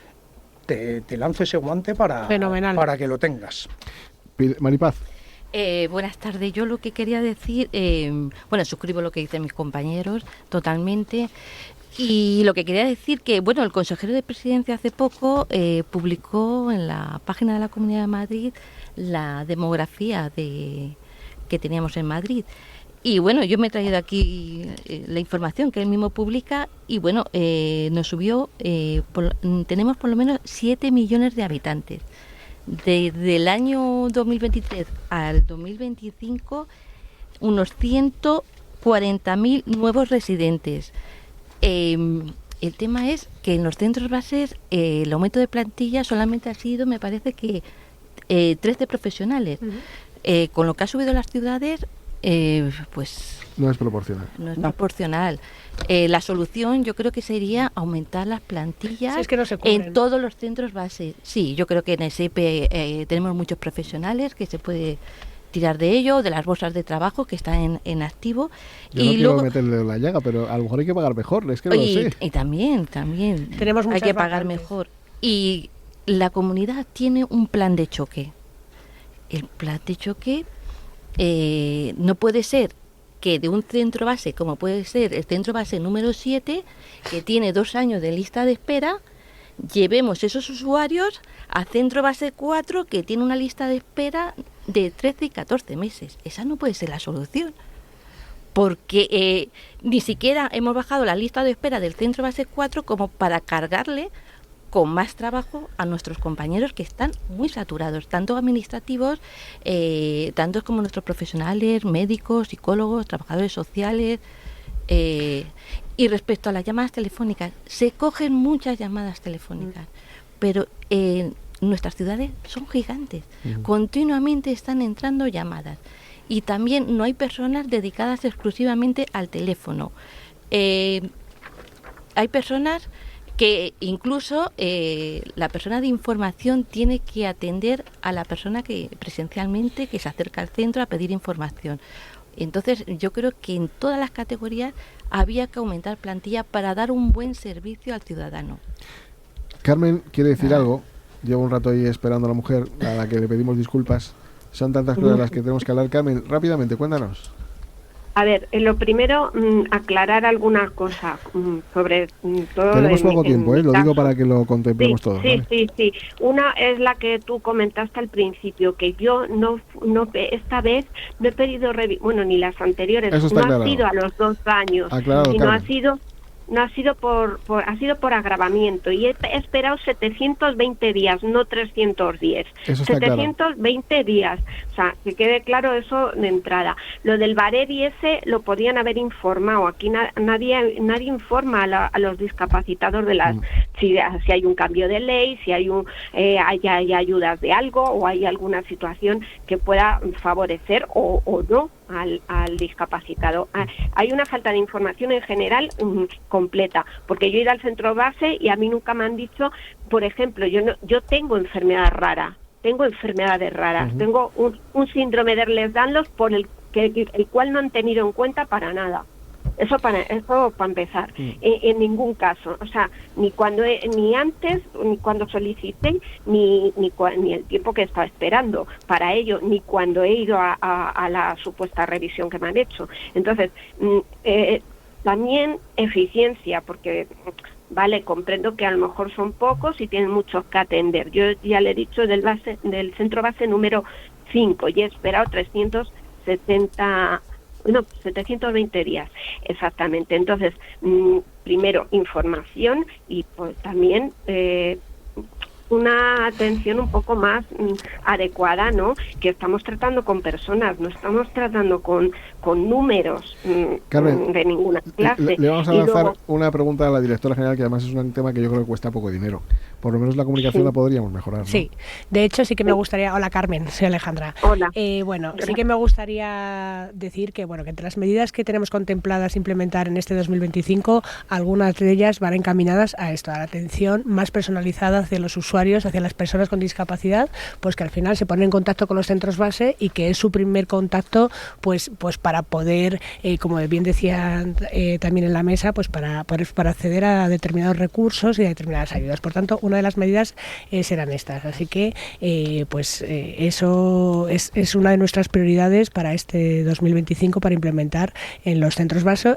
te lanzo ese guante para que lo tengas. Maripaz. Buenas tardes. Yo lo que quería decir, suscribo lo que dicen mis compañeros totalmente. Y lo que quería decir que, el consejero de Presidencia hace poco publicó en la página de la Comunidad de Madrid la demografía que teníamos en Madrid. Y yo me he traído aquí la información que él mismo publica y nos subió, tenemos por lo menos 7 millones de habitantes. Desde el año 2023 al 2025, unos 140.000 nuevos residentes. El tema es que en los centros bases el aumento de plantilla solamente ha sido, me parece que 13 profesionales. Con lo que ha subido en las ciudades, no es proporcional. No es proporcional. La solución yo creo que sería aumentar las plantillas en todos los centros base. Sí, yo creo que en el SEPE tenemos muchos profesionales que se puede tirar de ello, de las bolsas de trabajo que están en activo. Yo no quiero meterle la llaga, pero a lo mejor hay que pagar mejor, es que no lo sé. Y también tenemos hay que vacantes. pagar mejor. Y la comunidad tiene un plan de choque. El plan de choque no puede ser que de un centro base, como puede ser el centro base número 7, que tiene 2 años de lista de espera, llevemos esos usuarios a centro base 4, que tiene una lista de espera de 13 y 14 meses. Esa no puede ser la solución, porque ni siquiera hemos bajado la lista de espera del centro base 4 como para cargarle con más trabajo a nuestros compañeros, que están muy saturados, tanto administrativos, tanto como nuestros profesionales, médicos, psicólogos, trabajadores sociales. Y respecto a las llamadas telefónicas, se cogen muchas llamadas telefónicas, pero nuestras ciudades son gigantes, continuamente están entrando llamadas, y también no hay personas dedicadas exclusivamente al teléfono. Hay personas que incluso la persona de información tiene que atender a la persona que presencialmente que se acerca al centro a pedir información. Entonces yo creo que en todas las categorías había que aumentar plantilla para dar un buen servicio al ciudadano. Carmen quiere decir algo. Llevo un rato ahí esperando a la mujer, a la que le pedimos disculpas. Son tantas cosas las que tenemos que hablar. Carmen, rápidamente, cuéntanos. A ver, lo primero, aclarar alguna cosa sobre todo. Tenemos poco tiempo, lo digo para que lo contemplemos todo. Sí, ¿vale? sí. Una es la que tú comentaste al principio, que yo no esta vez no he pedido ni las anteriores, Eso está no aclarado. ha sido a los 2 años, Aclarado, sino Carmen. ha sido por agravamiento, y he esperado 720 días, no 310. Eso está 720 claro. días, o sea, que quede claro eso de entrada. Lo del Barevi ese lo podían haber informado. Aquí nadie informa a los discapacitados de las si hay un cambio de ley, si hay hay ayudas de algo, o hay alguna situación que pueda favorecer o no al discapacitado. Hay una falta de información en general completa, porque yo he ido al centro base y a mí nunca me han dicho, por ejemplo, yo tengo enfermedades raras, tengo un síndrome de Ehlers-Danlos por el cual no han tenido en cuenta para nada. Eso para empezar. En ningún caso, o sea, ni antes, ni cuando solicité, ni el tiempo que estaba esperando para ello, ni cuando he ido a la supuesta revisión que me han hecho. Entonces, también eficiencia, porque vale, comprendo que a lo mejor son pocos y tienen muchos que atender. Yo ya le he dicho del centro base número 5 y he esperado 720 días, exactamente. Entonces, primero, información, y pues también una atención un poco más adecuada, ¿no? Que estamos tratando con personas, no estamos tratando con números Carmen, de ninguna clase. Le vamos a lanzar una pregunta a la directora general, que además es un tema que yo creo que cuesta poco dinero. Por lo menos la comunicación la podríamos mejorar, ¿no? Sí, de hecho sí que me gustaría... Hola Carmen, soy Alejandra. Hola. Sí que me gustaría decir que entre las medidas que tenemos contempladas implementar en este 2025, algunas de ellas van encaminadas a esto, a la atención más personalizada hacia los usuarios, hacia las personas con discapacidad, pues que al final se ponen en contacto con los centros base y que es su primer contacto pues para poder, como bien decían también en la mesa, pues para acceder a determinados recursos y a determinadas ayudas. Por tanto, una de las medidas serán estas. Así que eso es una de nuestras prioridades para este 2025, para implementar en los centros base,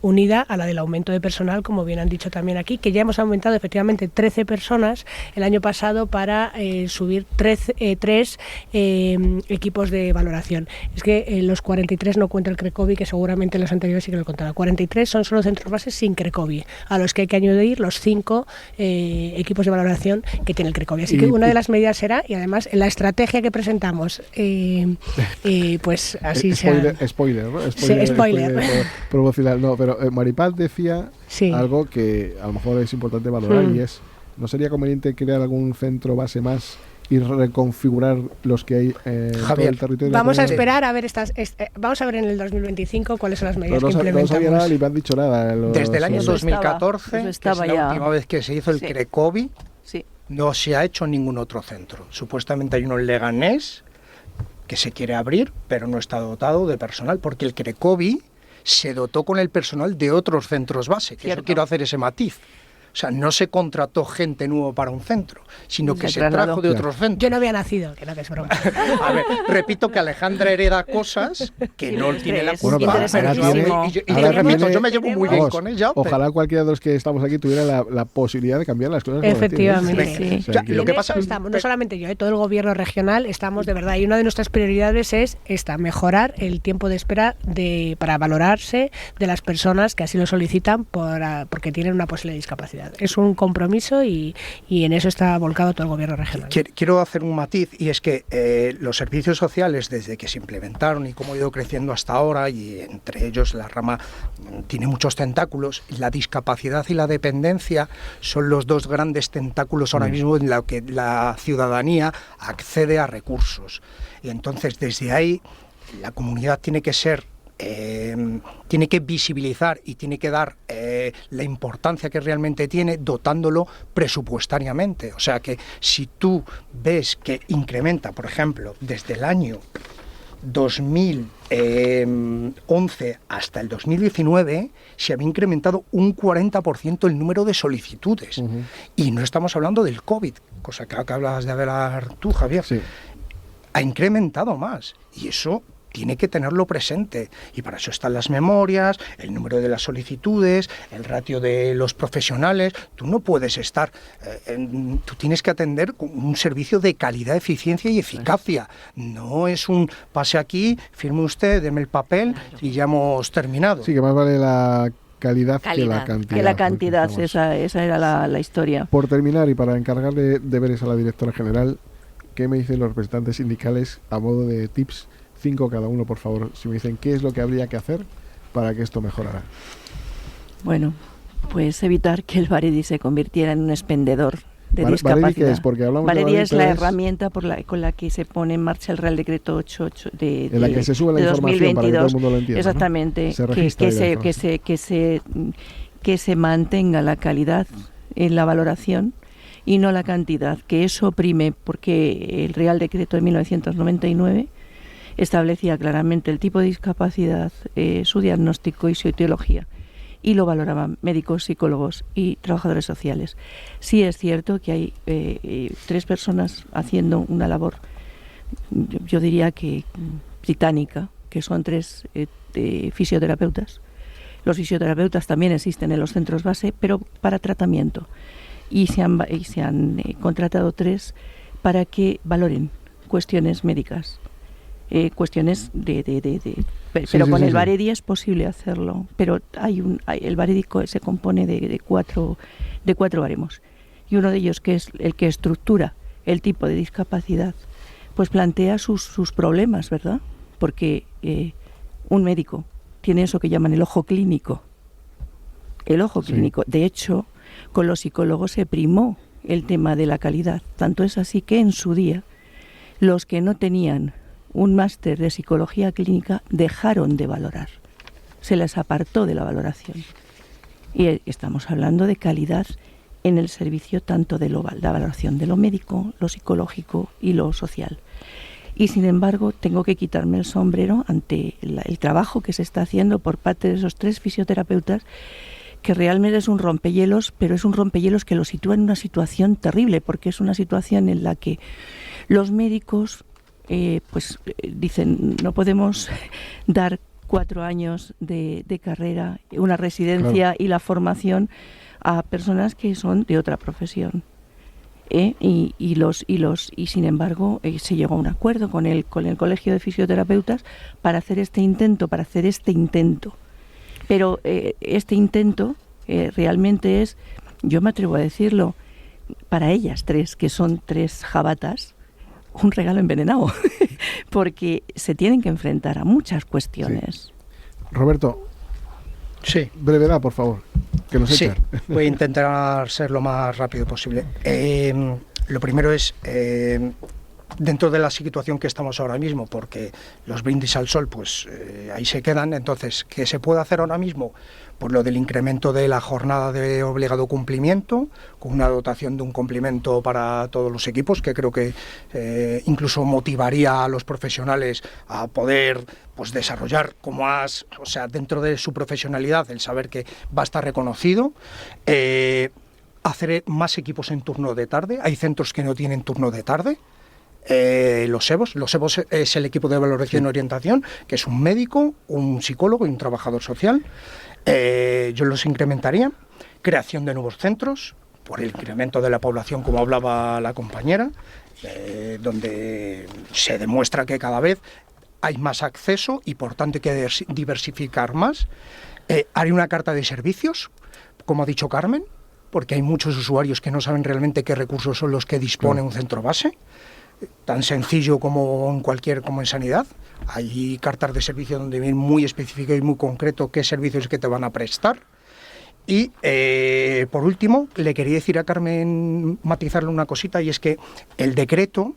unida a la del aumento de personal, como bien han dicho también aquí, que ya hemos aumentado efectivamente 13 personas el año pasado para subir 3 equipos de valoración. Es que los 43 no cuenta el CRECOVI, que seguramente los anteriores sí que lo contaba. 43 son solo centros base sin CRECOVI, a los que hay que añadir los 5 equipos de valoración que tiene el CRECOVI. Así que una de las medidas será, y además en la estrategia que presentamos, pues así Spoiler, sea. Spoiler. Promocional. No, pero Maripaz decía algo que a lo mejor es importante valorar, y es, ¿no sería conveniente crear algún centro base más y reconfigurar los que hay en todo el territorio? Vamos a esperar a ver vamos a ver en el 2025 cuáles son las medidas que implementamos. No sabía nada, ni me han dicho nada. Desde el año 2014, que es la última vez que se hizo el CRECOVI, no se ha hecho ningún otro centro. Supuestamente hay uno en Leganés, que se quiere abrir, pero no está dotado de personal, porque el CRECOVI se dotó con el personal de otros centros base, que eso quiero hacer ese matiz. O sea, no se contrató gente nueva para un centro, sino que se trajo de otros centros. Yo no había nacido, que no, que es broma. A ver, repito que Alejandra hereda cosas que no tiene la culpa. Yo me llevo muy bien con ella. Ojalá cualquiera de los que estamos aquí tuviera la posibilidad de cambiar las cosas. Efectivamente. Sí. O sea, lo que pasa estamos, no solamente yo, todo el gobierno regional estamos de verdad. Y una de nuestras prioridades es mejorar el tiempo de espera para valorarse de las personas que así lo solicitan porque tienen una posible discapacidad. Es un compromiso y en eso está volcado todo el gobierno regional. Quiero hacer un matiz, y es que los servicios sociales, desde que se implementaron y cómo ha ido creciendo hasta ahora, y entre ellos la rama tiene muchos tentáculos, la discapacidad y la dependencia son los dos grandes tentáculos ahora mismo en los que la ciudadanía accede a recursos. Y entonces desde ahí la comunidad tiene que ser tiene que visibilizar y tiene que dar la importancia que realmente tiene, dotándolo presupuestariamente. O sea que si tú ves que incrementa, por ejemplo, desde el año 2011 hasta el 2019 se había incrementado un 40% el número de solicitudes. Y no estamos hablando del COVID, cosa que hablabas de hablar tú, Javier. Sí. Ha incrementado más, y eso tiene que tenerlo presente, y para eso están las memorias, el número de las solicitudes, el ratio de los profesionales. Tú no puedes estar, tú tienes que atender con un servicio de calidad, eficiencia y eficacia. No es un pase aquí, firme usted, deme el papel y ya hemos terminado. Sí, que más vale la calidad que la cantidad. Que la cantidad, esa era la historia. Por terminar, y para encargarle deberes a la directora general, ¿qué me dicen los representantes sindicales a modo de tips? 5 cada uno, por favor, si me dicen qué es lo que habría que hacer para que esto mejorara. Bueno, pues evitar que el Baredi se convirtiera en un expendedor de discapacidad. ¿Baredi qué es? Porque hablamos Baredi de es la herramienta con la que se pone en marcha el Real Decreto 88 en la que se sube la información 2022. para que todo el mundo lo entienda. Exactamente, ¿no? que se mantenga la calidad en la valoración y no la cantidad, que eso prime, porque el Real Decreto de 1999 establecía claramente el tipo de discapacidad, su diagnóstico y su etiología, y lo valoraban médicos, psicólogos y trabajadores sociales. Sí es cierto que hay 3 personas haciendo una labor, yo diría que titánica, que son 3 fisioterapeutas. Los fisioterapeutas también existen en los centros base, pero para tratamiento. Y se han contratado 3 para que valoren cuestiones médicas. Cuestiones pero con el Baredi es posible hacerlo, pero el Baredi se compone de cuatro baremos, y uno de ellos, que es el que estructura el tipo de discapacidad, pues plantea sus problemas, ¿verdad? Porque un médico tiene eso que llaman el ojo clínico. De hecho, con los psicólogos se primó el tema de la calidad, tanto es así que en su día los que no tenían un máster de psicología clínica dejaron de valorar, se les apartó de la valoración. Y estamos hablando de calidad en el servicio, tanto de la valoración de lo médico, lo psicológico y lo social. Y sin embargo tengo que quitarme el sombrero ante el trabajo que se está haciendo por parte de esos 3 fisioterapeutas, que realmente es un rompehielos, pero es un rompehielos que lo sitúa en una situación terrible, porque es una situación en la que los médicos dicen, no podemos dar 4 años de carrera, una residencia, claro, y la formación a personas que son de otra profesión. Y sin embargo se llegó a un acuerdo con el Colegio de Fisioterapeutas para hacer este intento. Pero este intento realmente es, yo me atrevo a decirlo, para ellas 3, que son 3 jabatas, un regalo envenenado, porque se tienen que enfrentar a muchas cuestiones. Sí. Roberto, sí, brevedad, por favor, que nos echan. Voy a intentar ser lo más rápido posible. Lo primero es dentro de la situación que estamos ahora mismo, porque los brindis al sol, pues ahí se quedan. Entonces, ¿qué se puede hacer ahora mismo? Pues lo del incremento de la jornada de obligado cumplimiento, con una dotación de un complemento para todos los equipos, que creo que incluso motivaría a los profesionales a poder pues desarrollar dentro de su profesionalidad, el saber que va a estar reconocido. Hacer más equipos en turno de tarde. Hay centros que no tienen turno de tarde. Los EVOs es el equipo de valoración y orientación, que es un médico, un psicólogo y un trabajador social. Yo los incrementaría. Creación de nuevos centros por el incremento de la población, como hablaba la compañera, donde se demuestra que cada vez hay más acceso y por tanto hay que diversificar más. Haré una carta de servicios, como ha dicho Carmen, porque hay muchos usuarios que no saben realmente qué recursos son los que dispone un centro base, tan sencillo como en sanidad. Hay cartas de servicio donde viene muy específico y muy concreto qué servicios que te van a prestar. Y por último, le quería decir a Carmen, matizarle una cosita, y es que el decreto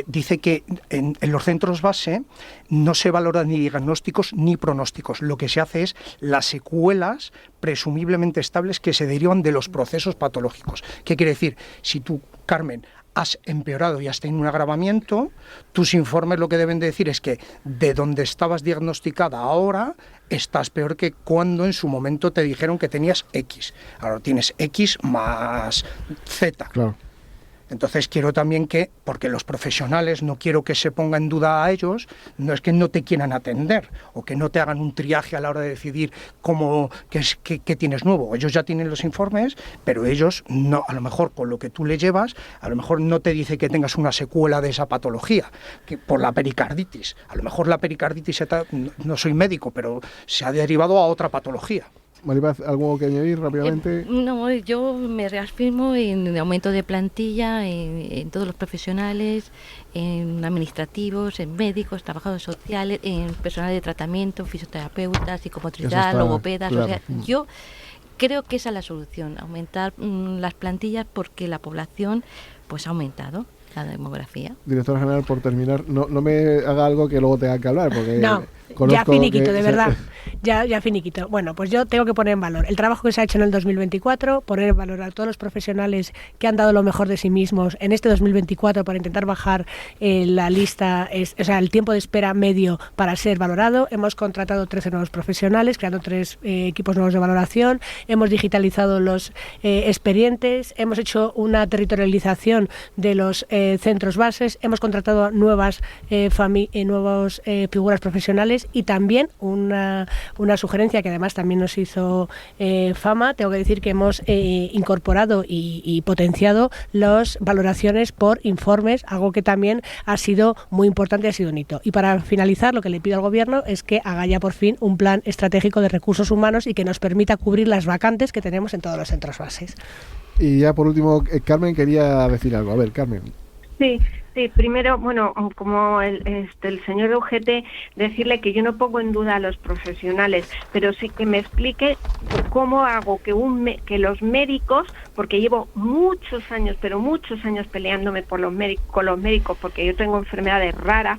dice que en los centros base no se valoran ni diagnósticos ni pronósticos. Lo que se hace es las secuelas presumiblemente estables que se derivan de los procesos patológicos. ¿Qué quiere decir? Si tú, Carmen, has empeorado y has tenido un agravamiento, tus informes lo que deben de decir es que de donde estabas diagnosticada ahora estás peor que cuando en su momento te dijeron que tenías X. Ahora tienes X más Z. Claro. Entonces quiero también porque los profesionales, no quiero que se ponga en duda a ellos, no es que no te quieran atender o que no te hagan un triaje a la hora de decidir qué tienes nuevo. Ellos ya tienen los informes, pero ellos no, a lo mejor con lo que tú le llevas, a lo mejor no te dice que tengas una secuela de esa patología, que por la pericarditis. A lo mejor la pericarditis, no soy médico, pero se ha derivado a otra patología. Maripaz, ¿algo que añadir rápidamente? No, yo me reafirmo en el aumento de plantilla en todos los profesionales, en administrativos, en médicos, trabajadores sociales, en personal de tratamiento, fisioterapeutas, psicomotricidad, logopedas. Claro. O sea, yo creo que esa es la solución, aumentar las plantillas, porque la población pues ha aumentado. La demografía. Directora general, por terminar, no me haga algo que luego tenga que hablar, porque no, ya finiquito, de verdad. Ya finiquito. Bueno, pues yo tengo que poner en valor el trabajo que se ha hecho en el 2024, poner en valor a todos los profesionales que han dado lo mejor de sí mismos en este 2024 para intentar bajar la lista, el tiempo de espera medio para ser valorado. Hemos contratado 13 nuevos profesionales, creando 3 equipos nuevos de valoración, hemos digitalizado los expedientes, hemos hecho una territorialización de los centros bases, hemos contratado nuevas figuras profesionales y también una sugerencia que además también nos hizo Fama. Tengo que decir que hemos incorporado y potenciado las valoraciones por informes, algo que también ha sido muy importante y ha sido un hito. Y para finalizar, lo que le pido al Gobierno es que haga ya por fin un plan estratégico de recursos humanos y que nos permita cubrir las vacantes que tenemos en todos los centros bases. Y ya por último, Carmen quería decir algo. A ver, Carmen. Sí, primero, bueno, como el señor UGT, decirle que yo no pongo en duda a los profesionales, pero sí que me explique cómo hago que los médicos, porque llevo muchos años peleándome con los médicos, porque yo tengo enfermedades raras,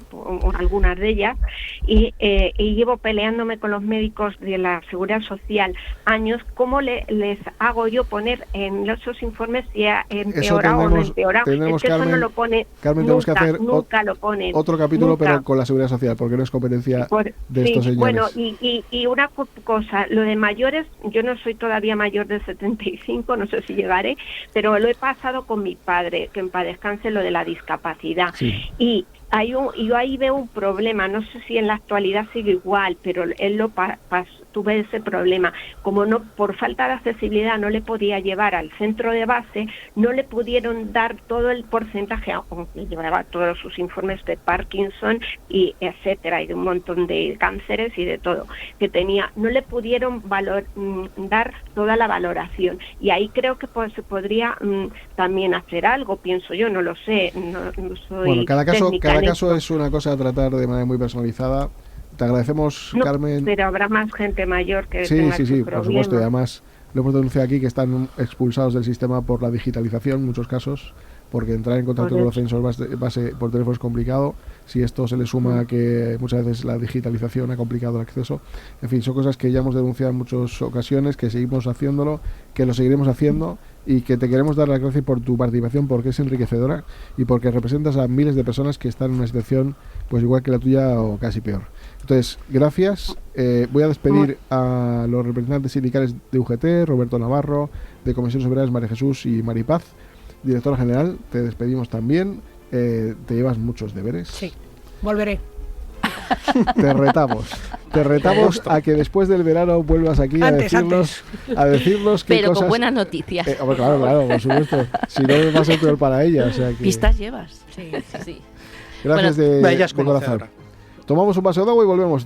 algunas de ellas, y llevo peleándome con los médicos de la Seguridad Social años. ¿Cómo les hago yo poner en esos informes si ha empeorado o no empeorado? Es que Carmen, eso no lo pone. Carmen, tenemos que hacer nunca lo ponen. Otro capítulo, nunca. Pero con la Seguridad Social, porque no es competencia de estos señores. Bueno, y una cosa, lo de mayores, yo no soy todavía mayor de 75, no sé si llegaré, pero lo he pasado con mi padre, que en paz descanse, lo de la discapacidad. Sí. Y yo ahí veo un problema, no sé si en la actualidad sigue igual, pero él tuve ese problema. Como no, por falta de accesibilidad no le podía llevar al centro de base, no le pudieron dar todo el porcentaje, aunque llevaba todos sus informes de Parkinson y etcétera, y de un montón de cánceres y de todo que tenía, no le pudieron dar toda la valoración. Y ahí creo que se podría también hacer algo, pienso yo, no lo sé, no soy bueno, cada caso es una cosa a tratar de manera muy personalizada. Te agradecemos, Carmen. Pero habrá más gente mayor que tenga sí, por supuesto. Y además lo hemos denunciado aquí que están expulsados del sistema por la digitalización, en muchos casos. porque entrar en contacto con los centros base por teléfono es complicado. Si esto se le suma a que muchas veces la digitalización ha complicado el acceso, en fin, son cosas que ya hemos denunciado en muchas ocasiones, que seguimos haciéndolo, que lo seguiremos haciendo, y que te queremos dar las gracias por tu participación, porque es enriquecedora y porque representas a miles de personas que están en una situación pues igual que la tuya o casi peor. Entonces, gracias. Voy a despedir a los representantes sindicales de UGT, Roberto Navarro, de Comisiones Obreras, María Jesús y Maripaz. Directora general, te despedimos también. Te llevas muchos deberes. Sí, volveré. Te retamos a que después del verano vuelvas aquí a decirnos qué pero cosas... con buenas noticias. Claro, por supuesto. Si no, va a ser peor para ella. O sea que... Pistas llevas. Sí. Gracias de corazón. Tomamos un vaso de agua y volvemos.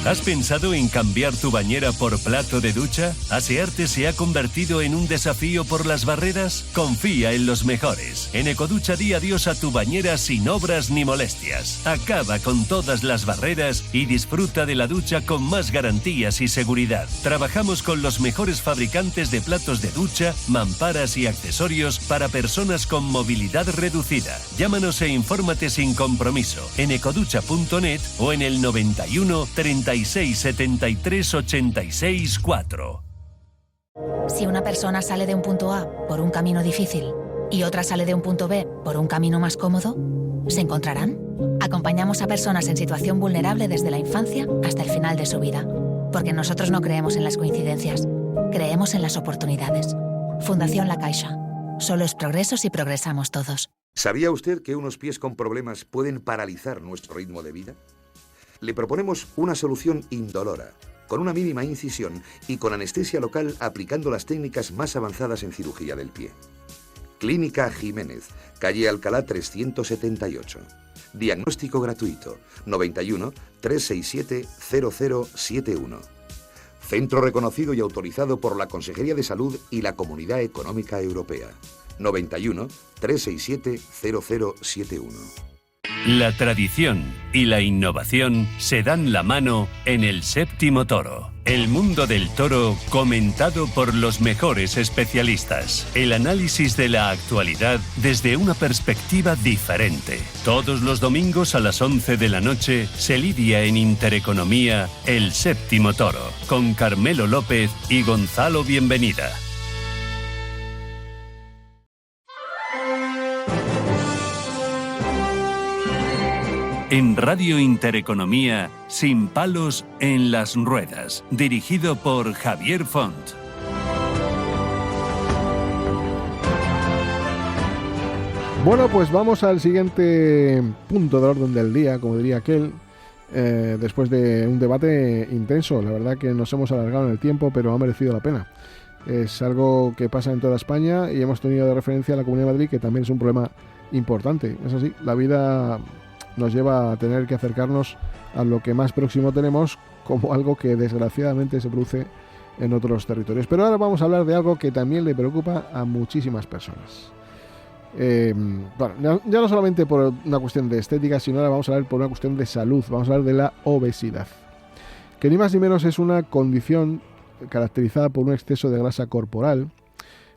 ¿Has pensado en cambiar tu bañera por plato de ducha? ¿Asearte se ha convertido en un desafío por las barreras? Confía en los mejores. En Ecoducha di adiós a tu bañera sin obras ni molestias. Acaba con todas las barreras y disfruta de la ducha con más garantías y seguridad. Trabajamos con los mejores fabricantes de platos de ducha, mamparas y accesorios para personas con movilidad reducida. Llámanos e infórmate sin compromiso en ecoducha.net o en el 91 36 73 86 4. Si una persona sale de un punto A por un camino difícil y otra sale de un punto B por un camino más cómodo, ¿se encontrarán? Acompañamos a personas en situación vulnerable desde la infancia hasta el final de su vida, porque nosotros no creemos en las coincidencias, creemos en las oportunidades. Fundación La Caixa. Solo es progreso si progresamos todos. ¿Sabía usted que unos pies con problemas pueden paralizar nuestro ritmo de vida? Le proponemos una solución indolora, con una mínima incisión y con anestesia local aplicando las técnicas más avanzadas en cirugía del pie. Clínica Jiménez, calle Alcalá 378. Diagnóstico gratuito, 91 367 0071. Centro reconocido y autorizado por la Consejería de Salud y la Comunidad Económica Europea, 91 367 0071. La tradición y la innovación se dan la mano en El Séptimo Toro. El mundo del toro comentado por los mejores especialistas. El análisis de la actualidad desde una perspectiva diferente. Todos los domingos a las 11 de la noche se lidia en Intereconomía El Séptimo Toro con Carmelo López y Gonzalo Bienvenida. En Radio Intereconomía, Sin palos en las ruedas, dirigido por Javier Font. Bueno, pues vamos al siguiente punto de orden del día, como diría aquel, después de un debate intenso. La verdad que nos hemos alargado en el tiempo, pero ha merecido la pena. Es algo que pasa en toda España y hemos tenido de referencia a la Comunidad de Madrid, que también es un problema importante. Es así, la vida nos lleva a tener que acercarnos a lo que más próximo tenemos, como algo que desgraciadamente se produce en otros territorios. Pero ahora vamos a hablar de algo que también le preocupa a muchísimas personas. Bueno, ya no solamente por una cuestión de estética, sino ahora vamos a hablar por una cuestión de salud. Vamos a hablar de la obesidad, que ni más ni menos es una condición caracterizada por un exceso de grasa corporal,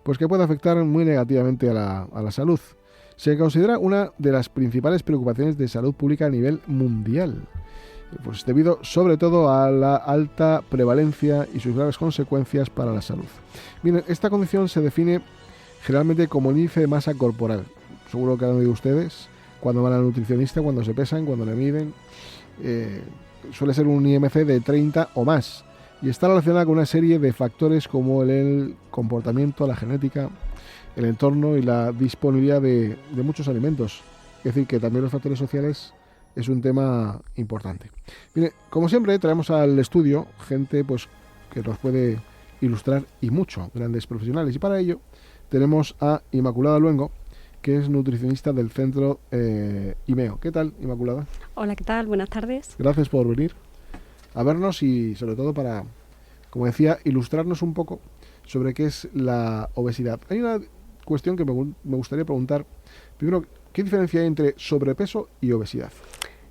pues que puede afectar muy negativamente a la salud. Se considera una de las principales preocupaciones de salud pública a nivel mundial, pues debido sobre todo a la alta prevalencia y sus graves consecuencias para la salud. Miren, esta condición se define generalmente como el índice de masa corporal. Seguro que han oído ustedes cuando van al nutricionista, cuando se pesan, cuando le miden. Suele ser un IMC de 30 o más y está relacionada con una serie de factores como el comportamiento, la genética, el entorno y la disponibilidad de muchos alimentos. Es decir, que también los factores sociales es un tema importante. Mire, como siempre, traemos al estudio gente pues que nos puede ilustrar y mucho, grandes profesionales. Y para ello tenemos a Inmaculada Luengo, que es nutricionista del centro IMEO. ¿Qué tal, Inmaculada? Hola, ¿qué tal? Buenas tardes. Gracias por venir a vernos y sobre todo para, como decía, ilustrarnos un poco sobre qué es la obesidad. Hay una cuestión que me gustaría preguntar. Primero, ¿qué diferencia hay entre sobrepeso y obesidad?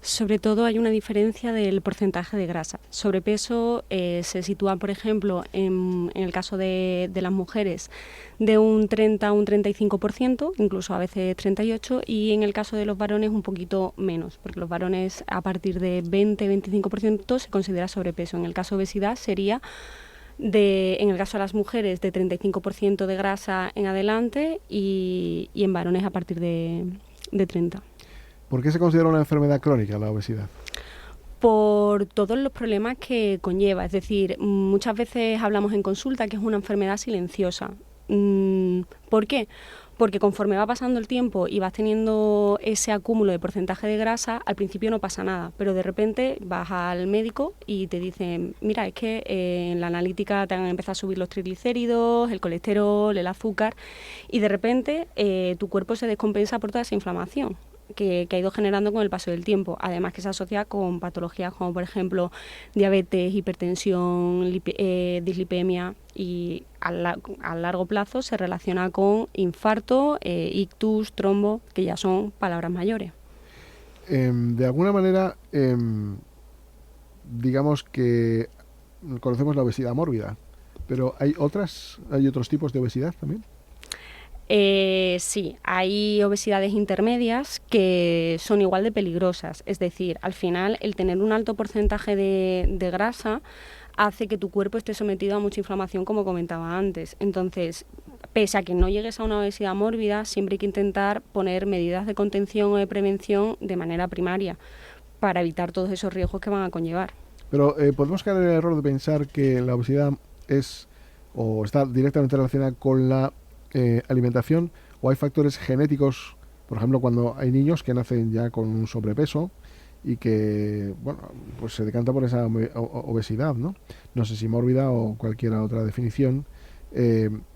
Sobre todo hay una diferencia del porcentaje de grasa. Sobrepeso se sitúa, por ejemplo, en el caso de las mujeres, de un 30 a un 35%, incluso a veces 38%, y en el caso de los varones un poquito menos, porque los varones a partir de 20-25% se considera sobrepeso. En el caso de obesidad sería, en el caso de las mujeres, de 35% de grasa en adelante y en varones a partir de 30%. ¿Por qué se considera una enfermedad crónica la obesidad? Por todos los problemas que conlleva. Es decir, muchas veces hablamos en consulta que es una enfermedad silenciosa. ¿Por qué? Porque conforme va pasando el tiempo y vas teniendo ese acúmulo de porcentaje de grasa, al principio no pasa nada, pero de repente vas al médico y te dicen, mira, es que en la analítica te han empezado a subir los triglicéridos, el colesterol, el azúcar, y de repente tu cuerpo se descompensa por toda esa inflamación que ha ido generando con el paso del tiempo. Además que se asocia con patologías como por ejemplo diabetes, hipertensión, dislipemia, y a largo plazo se relaciona con infarto, ictus, trombo, que ya son palabras mayores. De alguna manera, digamos que conocemos la obesidad mórbida, pero ¿hay otros tipos de obesidad también? Sí, hay obesidades intermedias que son igual de peligrosas. Es decir, al final el tener un alto porcentaje de grasa hace que tu cuerpo esté sometido a mucha inflamación, como comentaba antes. Entonces, pese a que no llegues a una obesidad mórbida, siempre hay que intentar poner medidas de contención o de prevención de manera primaria para evitar todos esos riesgos que van a conllevar. Pero podemos caer en el error de pensar que la obesidad es o está directamente relacionada con la alimentación, o hay factores genéticos, por ejemplo, cuando hay niños que nacen ya con un sobrepeso y que, bueno, pues se decanta por esa obesidad, ¿no? No sé si mórbida o cualquier otra definición,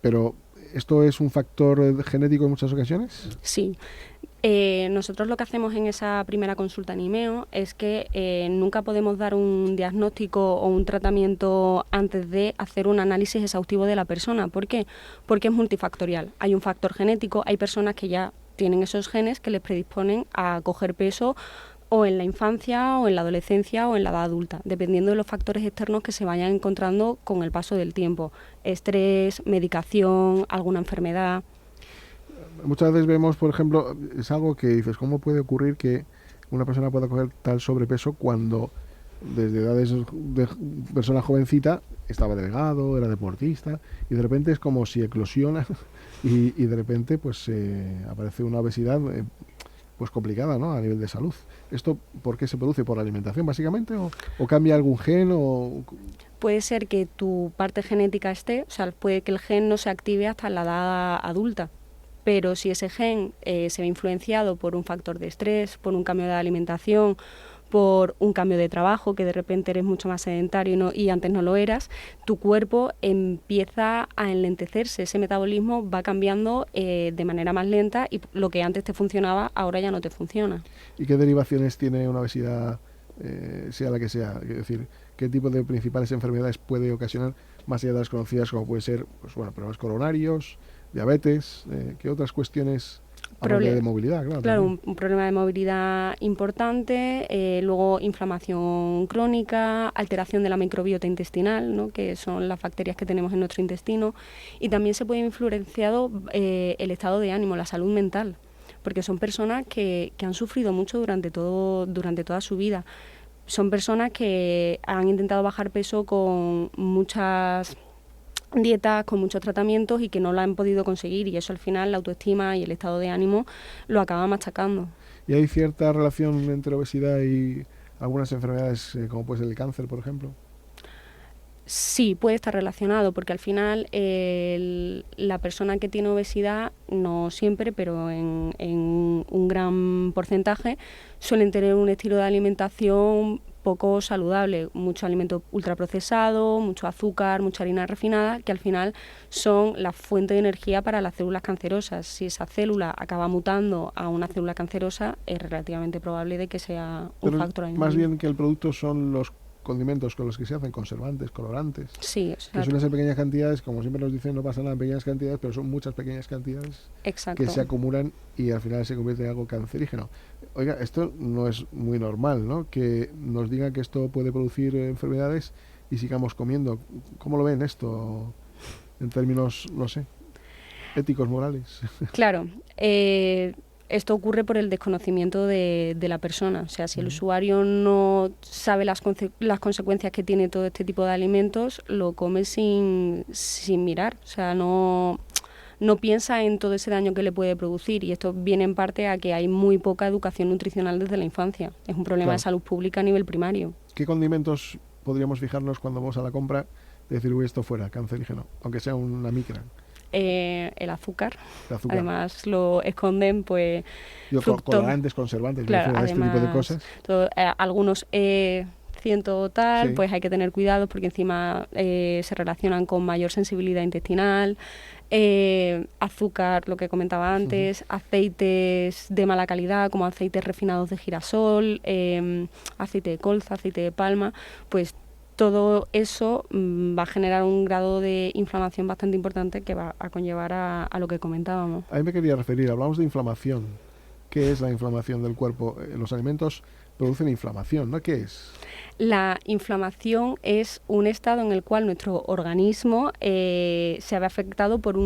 pero ¿esto es un factor genético en muchas ocasiones? Sí. Nosotros lo que hacemos en esa primera consulta en IMEO es que nunca podemos dar un diagnóstico o un tratamiento antes de hacer un análisis exhaustivo de la persona. ¿Por qué? Porque es multifactorial. Hay un factor genético, hay personas que ya tienen esos genes que les predisponen a coger peso o en la infancia, o en la adolescencia, o en la edad adulta, dependiendo de los factores externos que se vayan encontrando con el paso del tiempo. Estrés, medicación, alguna enfermedad. Muchas veces vemos, por ejemplo, es algo que dices, ¿cómo puede ocurrir que una persona pueda coger tal sobrepeso cuando desde edades de persona jovencita estaba delgado, era deportista, y de repente es como si eclosiona y de repente pues aparece una obesidad pues complicada, ¿no?, a nivel de salud. ¿Esto por qué se produce? ¿Por la alimentación básicamente? ¿O cambia algún gen? Puede ser que tu parte genética esté, o sea, puede que el gen no se active hasta la edad adulta. Pero si ese gen se ve influenciado por un factor de estrés, por un cambio de alimentación, por un cambio de trabajo, que de repente eres mucho más sedentario y antes no lo eras, tu cuerpo empieza a enlentecerse, ese metabolismo va cambiando de manera más lenta y lo que antes te funcionaba ahora ya no te funciona. ¿Y qué derivaciones tiene una obesidad, sea la que sea? Es decir, ¿qué tipo de principales enfermedades puede ocasionar, más allá de las conocidas como puede ser problemas coronarios, diabetes, ¿qué otras cuestiones? De movilidad, claro, un problema de movilidad importante, luego inflamación crónica, alteración de la microbiota intestinal, ¿no?, que son las bacterias que tenemos en nuestro intestino, y también se puede influenciado el estado de ánimo, la salud mental, porque son personas que han sufrido mucho durante toda su vida. Son personas que han intentado bajar peso con muchas dietas, con muchos tratamientos y que no la han podido conseguir, y eso al final la autoestima y el estado de ánimo lo acaba machacando. ¿Y hay cierta relación entre obesidad y algunas enfermedades como puede ser el cáncer, por ejemplo? Sí, puede estar relacionado, porque al final la persona que tiene obesidad, no siempre, pero en un gran porcentaje, suelen tener un estilo de alimentación poco saludable, mucho alimento ultraprocesado, mucho azúcar, mucha harina refinada, que al final son la fuente de energía para las células cancerosas. Si esa célula acaba mutando a una célula cancerosa, es relativamente probable de que sea un factor. Más bien que el producto son los condimentos con los que se hacen, conservantes, colorantes. Sí, que suelen ser pequeñas cantidades, como siempre nos dicen, no pasa nada en pequeñas cantidades, pero son muchas pequeñas cantidades que se acumulan y al final se convierte en algo cancerígeno. Oiga, esto no es muy normal, ¿no? Que nos digan que esto puede producir enfermedades y sigamos comiendo. ¿Cómo lo ven esto en términos, no sé, éticos, morales? Claro, esto ocurre por el desconocimiento de la persona. O sea, si el usuario no sabe las consecuencias que tiene todo este tipo de alimentos, lo come sin mirar. O sea, no piensa en todo ese daño que le puede producir, y esto viene en parte a que hay muy poca educación nutricional desde la infancia. Es un problema de salud pública a nivel primario. ¿Qué condimentos podríamos fijarnos cuando vamos a la compra de decir, uy, esto fuera cancerígeno, aunque sea una micra? El azúcar. Además lo esconden, pues, colorantes, conservantes, claro, además, este tipo de cosas. Algunos ciento tal, pues hay que tener cuidado porque encima se relacionan con mayor sensibilidad intestinal. Azúcar, lo que comentaba antes, aceites de mala calidad como aceites refinados de girasol, aceite de colza, aceite de palma, pues todo eso va a generar un grado de inflamación bastante importante que va a conllevar a lo que comentábamos. A mí me quería referir, hablamos de inflamación. ¿Qué es la inflamación del cuerpo? Los alimentos producen inflamación, ¿no? ¿Qué es? La inflamación es un estado en el cual nuestro organismo se ve afectado por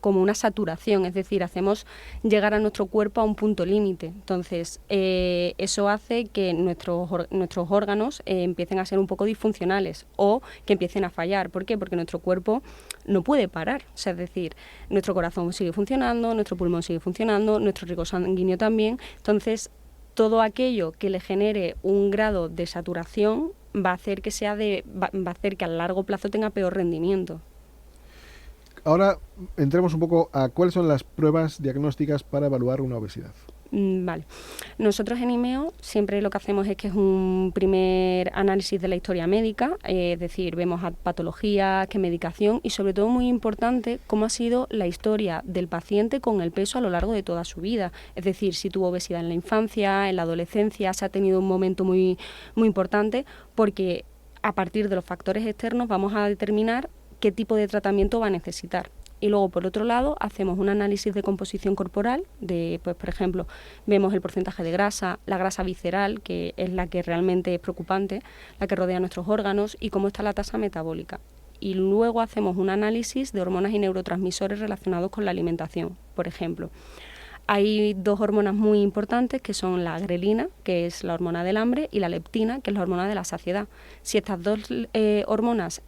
como una saturación, es decir, hacemos llegar a nuestro cuerpo a un punto límite. Entonces, eso hace que nuestros órganos empiecen a ser un poco disfuncionales o que empiecen a fallar. ¿Por qué? Porque nuestro cuerpo no puede parar. O sea, es decir, nuestro corazón sigue funcionando, nuestro pulmón sigue funcionando, nuestro riego sanguíneo también. Entonces, todo aquello que le genere un grado de saturación va a hacer que a largo plazo tenga peor rendimiento. Ahora entremos un poco a cuáles son las pruebas diagnósticas para evaluar una obesidad. Vale. Nosotros en IMEO siempre lo que hacemos es que es un primer análisis de la historia médica, es decir, vemos patología, qué medicación y sobre todo muy importante cómo ha sido la historia del paciente con el peso a lo largo de toda su vida. Es decir, si tuvo obesidad en la infancia, en la adolescencia, se ha tenido un momento muy, muy importante, porque a partir de los factores externos vamos a determinar qué tipo de tratamiento va a necesitar. Y luego, por otro lado, hacemos un análisis de composición corporal, pues por ejemplo, vemos el porcentaje de grasa, la grasa visceral, que es la que realmente es preocupante, la que rodea nuestros órganos, y cómo está la tasa metabólica. Y luego hacemos un análisis de hormonas y neurotransmisores relacionados con la alimentación. Por ejemplo, hay dos hormonas muy importantes que son la grelina, que es la hormona del hambre, y la leptina, que es la hormona de la saciedad. Si estas dos hormonas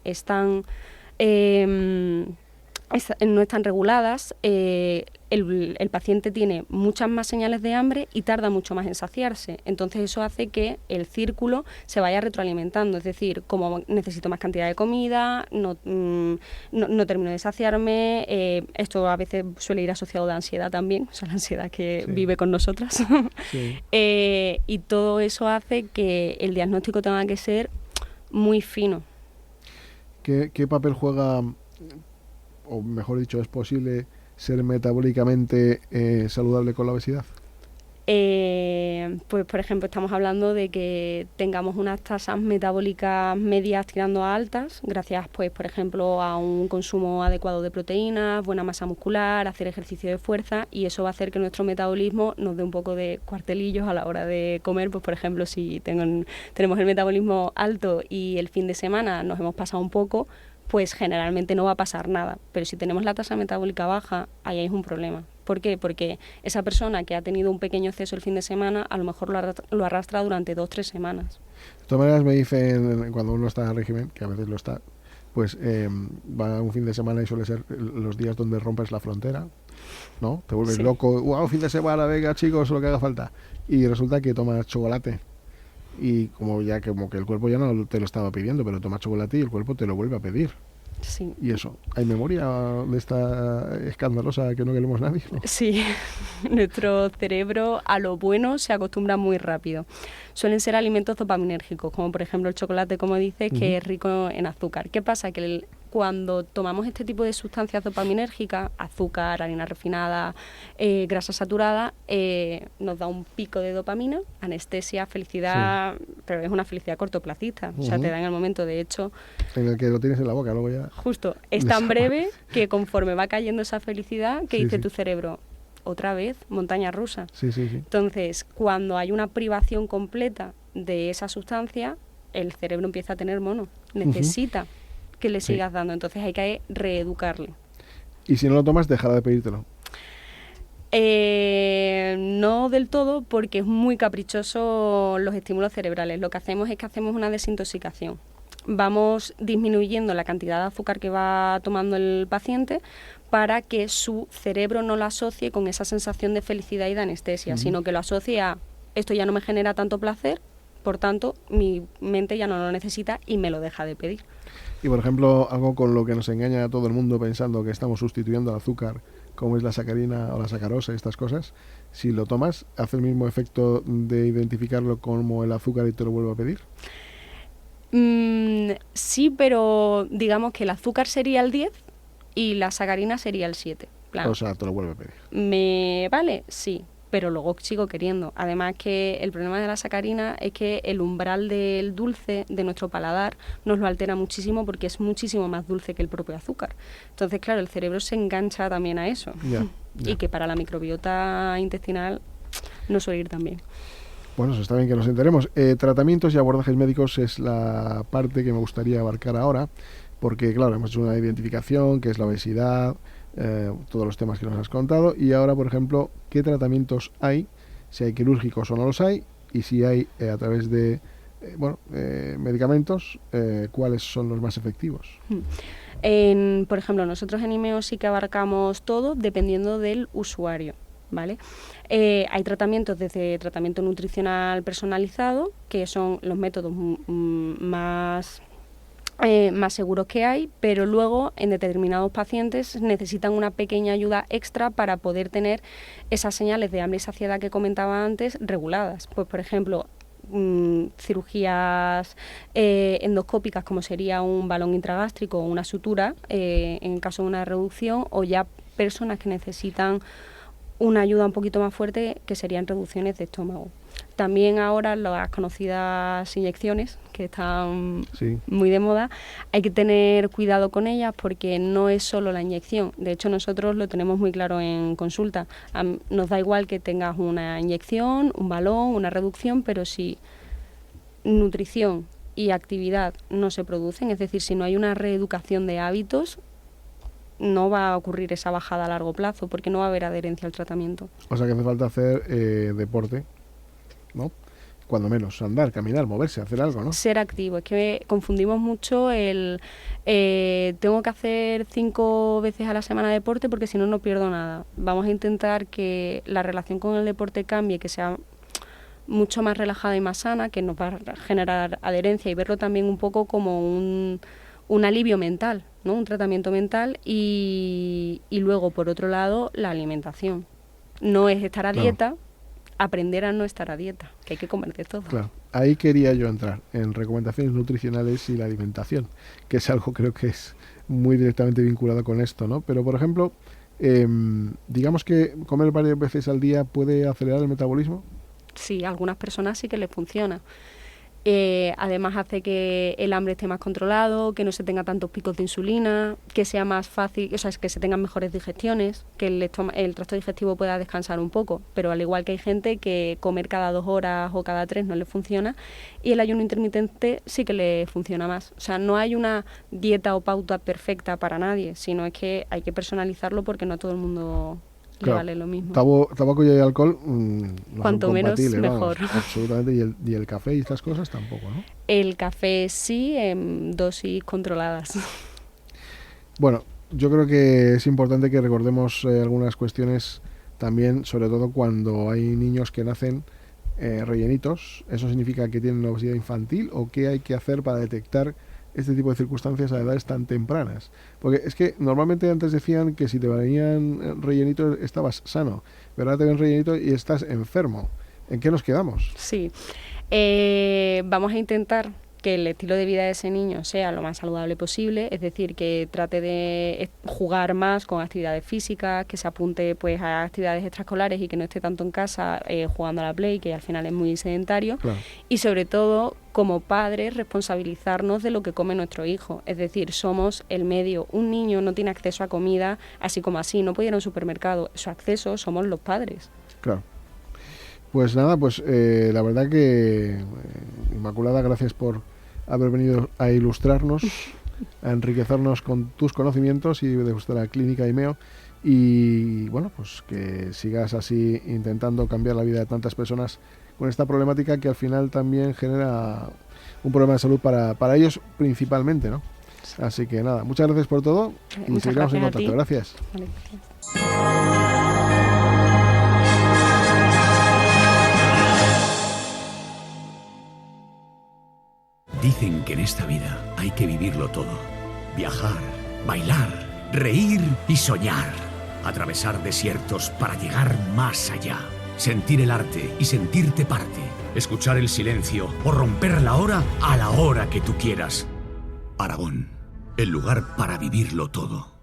no están reguladas, el paciente tiene muchas más señales de hambre y tarda mucho más en saciarse. Entonces eso hace que el círculo se vaya retroalimentando, es decir, como necesito más cantidad de comida, no termino de saciarme, esto a veces suele ir asociado de ansiedad también, o sea, la ansiedad que vive con nosotras. Sí. Y todo eso hace que el diagnóstico tenga que ser muy fino. ¿Qué papel juega, o mejor dicho, es posible ser metabólicamente saludable con la obesidad? Pues por ejemplo estamos hablando de que tengamos unas tasas metabólicas medias tirando a altas, gracias pues por ejemplo a un consumo adecuado de proteínas, buena masa muscular, hacer ejercicio de fuerza, y eso va a hacer que nuestro metabolismo nos dé un poco de cuartelillos a la hora de comer. Pues por ejemplo si tenemos el metabolismo alto y el fin de semana nos hemos pasado un poco, pues generalmente no va a pasar nada. Pero si tenemos la tasa metabólica baja, ahí hay un problema. ¿Por qué? Porque esa persona que ha tenido un pequeño exceso el fin de semana, a lo mejor lo arrastra durante 2-3 semanas. De todas maneras me dicen, cuando uno está en régimen, que a veces lo está, pues va un fin de semana y suele ser los días donde rompes la frontera, ¿no? Te vuelves loco, ¡wow, fin de semana, venga chicos, lo que haga falta! Y resulta que tomas chocolate. Y como que el cuerpo ya no te lo estaba pidiendo, pero tomas chocolate y el cuerpo te lo vuelve a pedir. Sí. Y eso, ¿hay memoria de esta escandalosa que no queremos nadie, ¿no? Sí, nuestro cerebro a lo bueno se acostumbra muy rápido. Suelen ser alimentos dopaminérgicos, como por ejemplo el chocolate, como dices, que es rico en azúcar. ¿Qué pasa? Que cuando tomamos este tipo de sustancias dopaminérgicas, azúcar, harina refinada, grasa saturada, nos da un pico de dopamina, anestesia, felicidad, pero es una felicidad cortoplacista, o sea, te da en el momento, de hecho... En el que lo tienes en la boca, luego ya... Justo, es tan breve que conforme va cayendo esa felicidad, que dice tu cerebro, otra vez, montaña rusa. Entonces, cuando hay una privación completa de esa sustancia, el cerebro empieza a tener mono, necesita que le sigas dando, entonces hay que reeducarle. Y si no lo tomas, dejará de pedírtelo. No del todo, porque es muy caprichoso los estímulos cerebrales. Lo que hacemos es que hacemos una desintoxicación. Vamos disminuyendo la cantidad de azúcar que va tomando el paciente para que su cerebro no lo asocie con esa sensación de felicidad y de anestesia, sino que lo asocie a esto ya no me genera tanto placer, por tanto mi mente ya no lo necesita y me lo deja de pedir. Y por ejemplo, algo con lo que nos engaña a todo el mundo pensando que estamos sustituyendo el azúcar, como es la sacarina o la sacarosa y estas cosas, si lo tomas, ¿hace el mismo efecto de identificarlo como el azúcar y te lo vuelvo a pedir? Sí, pero digamos que el azúcar sería el 10 y la sacarina sería el 7. Claro. O sea, te lo vuelve a pedir. ¿Me vale? Sí, pero luego sigo queriendo. Además que el problema de la sacarina es que el umbral del dulce de nuestro paladar nos lo altera muchísimo porque es muchísimo más dulce que el propio azúcar. Entonces, claro, el cerebro se engancha también a eso. Y que para la microbiota intestinal no suele ir tan bien. Bueno, eso está bien que nos enteremos. Tratamientos y abordajes médicos es la parte que me gustaría abarcar ahora, porque claro, hemos hecho una identificación, que es la obesidad, todos los temas que nos has contado, y ahora, por ejemplo, ¿qué tratamientos hay? Si hay quirúrgicos o no los hay, y si hay a través de medicamentos, ¿cuáles son los más efectivos? Por ejemplo, nosotros en IMEO sí que abarcamos todo dependiendo del usuario, ¿vale? Hay tratamientos desde tratamiento nutricional personalizado, que son los métodos más seguros que hay, pero luego en determinados pacientes necesitan una pequeña ayuda extra para poder tener esas señales de hambre y saciedad que comentaba antes reguladas. Pues, por ejemplo, cirugías endoscópicas, como sería un balón intragástrico o una sutura, en caso de una reducción, o ya personas que necesitan una ayuda un poquito más fuerte, que serían reducciones de estómago. También ahora las conocidas inyecciones, que están muy de moda, hay que tener cuidado con ellas porque no es solo la inyección. De hecho, nosotros lo tenemos muy claro en consulta. Nos da igual que tengas una inyección, un balón, una reducción, pero si nutrición y actividad no se producen, es decir, si no hay una reeducación de hábitos, no va a ocurrir esa bajada a largo plazo porque no va a haber adherencia al tratamiento. O sea que hace falta hacer deporte, ¿no? Cuando menos, andar, caminar, moverse, hacer algo, ¿no? Ser activo. Es que confundimos mucho el tengo que hacer 5 veces a la semana deporte porque si no, no pierdo nada. Vamos a intentar que la relación con el deporte cambie, que sea mucho más relajada y más sana, que nos va a generar adherencia y verlo también un poco como un alivio mental, ¿no? Un tratamiento mental y luego, por otro lado, la alimentación. No es estar a dieta, aprender a no estar a dieta, que hay que comer de todo. Claro, ahí quería yo entrar, en recomendaciones nutricionales y la alimentación, que es algo creo que es muy directamente vinculado con esto, ¿no? Pero, por ejemplo, digamos que comer varias veces al día puede acelerar el metabolismo. Sí, a algunas personas sí que les funciona. Además hace que el hambre esté más controlado, que no se tenga tantos picos de insulina, que sea más fácil, o sea, que se tengan mejores digestiones, que el tracto digestivo pueda descansar un poco, pero al igual que hay gente que comer cada 2 horas o cada 3 no le funciona, y el ayuno intermitente sí que le funciona más. O sea, no hay una dieta o pauta perfecta para nadie, sino es que hay que personalizarlo porque no a todo el mundo le vale lo mismo. Tabaco y alcohol no cuanto son menos mejor. Vamos, absolutamente. Y el café y estas cosas tampoco, ¿no? El café sí, en dosis controladas. Bueno, yo creo que es importante que recordemos algunas cuestiones también, sobre todo cuando hay niños que nacen rellenitos. ¿Eso significa que tienen obesidad infantil o qué hay que hacer para detectar este tipo de circunstancias a edades tan tempranas? Porque es que normalmente antes decían que si te venían rellenitos estabas sano, pero ahora te ven rellenito y estás enfermo. ¿En qué nos quedamos? Sí, vamos a intentar que el estilo de vida de ese niño sea lo más saludable posible, es decir, que trate de jugar más con actividades físicas, que se apunte pues a actividades extraescolares y que no esté tanto en casa jugando a la Play, que al final es muy sedentario. Claro. Y sobre todo, como padres, responsabilizarnos de lo que come nuestro hijo. Es decir, somos el medio. Un niño no tiene acceso a comida así como así, no puede ir a un supermercado. Su acceso somos los padres. Claro. Pues nada, pues la verdad que Inmaculada, gracias por haber venido a ilustrarnos, a enriquecernos con tus conocimientos y de vuestra clínica IMEO, y bueno, pues que sigas así intentando cambiar la vida de tantas personas con esta problemática que al final también genera un problema de salud para ellos principalmente, ¿no? Así que nada, muchas gracias por todo y seguiremos en contacto. Gracias. Vale, gracias. Dicen que en esta vida hay que vivirlo todo. Viajar, bailar, reír y soñar. Atravesar desiertos para llegar más allá. Sentir el arte y sentirte parte. Escuchar el silencio o romper la hora a la hora que tú quieras. Aragón, el lugar para vivirlo todo.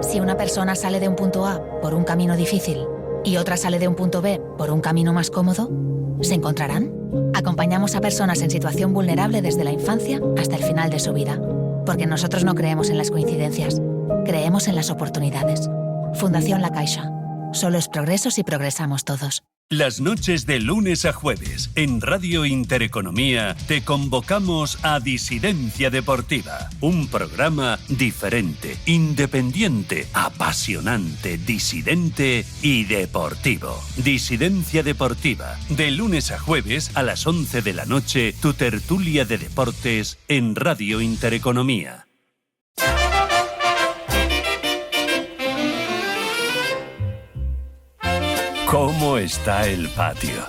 Si una persona sale de un punto A por un camino difícil y otra sale de un punto B por un camino más cómodo, ¿se encontrarán? Acompañamos a personas en situación vulnerable desde la infancia hasta el final de su vida. Porque nosotros no creemos en las coincidencias, creemos en las oportunidades. Fundación La Caixa. Solo es progreso si progresamos todos. Las noches de lunes a jueves en Radio Intereconomía te convocamos a Disidencia Deportiva, un programa diferente, independiente, apasionante, disidente y deportivo. Disidencia Deportiva, de lunes a jueves a las 11 de la noche, tu tertulia de deportes en Radio Intereconomía. ¿Cómo está el patio?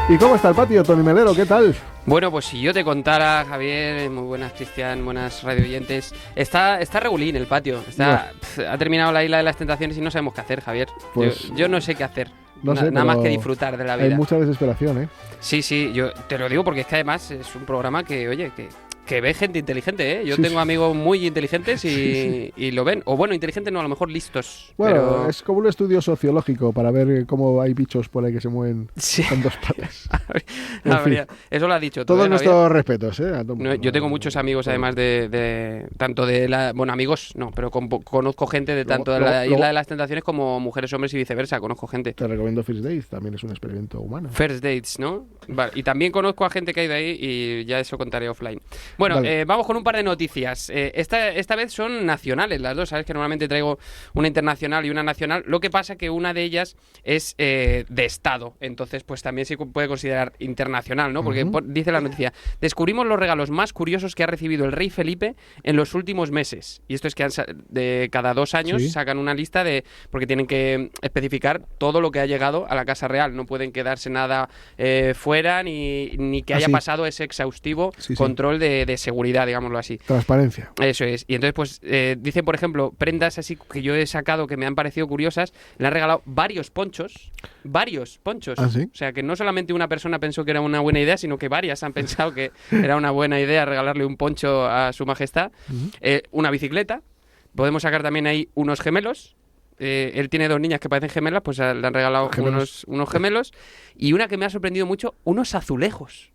¿Y cómo está el patio, Tony Melero? ¿Qué tal? Bueno, pues si yo te contara, Javier, muy buenas, Cristian, buenas radioyentes, está regulín el patio, ha terminado la Isla de las Tentaciones y no sabemos qué hacer, Javier. Pues, yo no sé qué hacer. Nada más que disfrutar de la vida. Hay mucha desesperación, ¿eh? Sí, yo te lo digo porque es que además es un programa que, oye, que ve gente inteligente, ¿eh? Yo tengo amigos muy inteligentes y lo ven. O bueno, inteligentes no, a lo mejor listos. Bueno, pero... es como un estudio sociológico para ver cómo hay bichos por ahí que se mueven con dos patas. Eso lo has dicho tú. Todos nuestros respetos, ¿eh? No, yo tengo muchos amigos, además tanto de la... Bueno, amigos no, pero conozco gente de tanto de la Isla de las Tentaciones como mujeres, hombres y viceversa. Conozco gente. Te recomiendo First Dates, también es un experimento humano. First Dates, ¿no? Vale. Y también conozco a gente que hay de ahí y ya eso contaré offline. Bueno, vale. Vamos con un par de noticias. Esta vez son nacionales las dos, sabes que normalmente traigo una internacional y una nacional. Lo que pasa que una de ellas es de Estado, entonces pues también se puede considerar internacional, ¿no? Porque dice la noticia: descubrimos los regalos más curiosos que ha recibido el rey Felipe en los últimos meses. Y esto es que de cada 2 años sacan una lista porque tienen que especificar todo lo que ha llegado a la Casa Real. No pueden quedarse nada fuera ni que haya pasado ese exhaustivo control de seguridad, digámoslo así. Transparencia. Eso es. Y entonces, pues, dicen, por ejemplo, prendas así que yo he sacado que me han parecido curiosas. Le han regalado varios ponchos. ¿Ah, sí? O sea, que no solamente una persona pensó que era una buena idea, sino que varias han pensado que era una buena idea regalarle un poncho a su majestad. Una bicicleta. Podemos sacar también ahí unos gemelos. Él tiene 2 niñas que parecen gemelas, pues le han regalado unos gemelos. Y una que me ha sorprendido mucho, unos azulejos.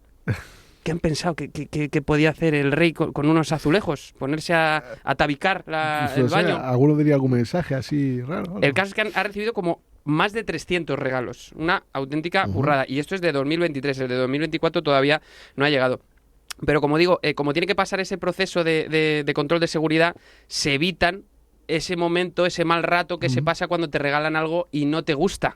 ¿Qué han pensado que podía hacer el rey con unos azulejos? ¿Ponerse a tabicar el baño? Alguno diría algún mensaje así raro. El caso es que ha recibido como más de 300 regalos. Una auténtica burrada. Y esto es de 2023. El de 2024 todavía no ha llegado. Pero como digo, como tiene que pasar ese proceso de control de seguridad, se evitan ese momento, ese mal rato que se pasa cuando te regalan algo y no te gusta.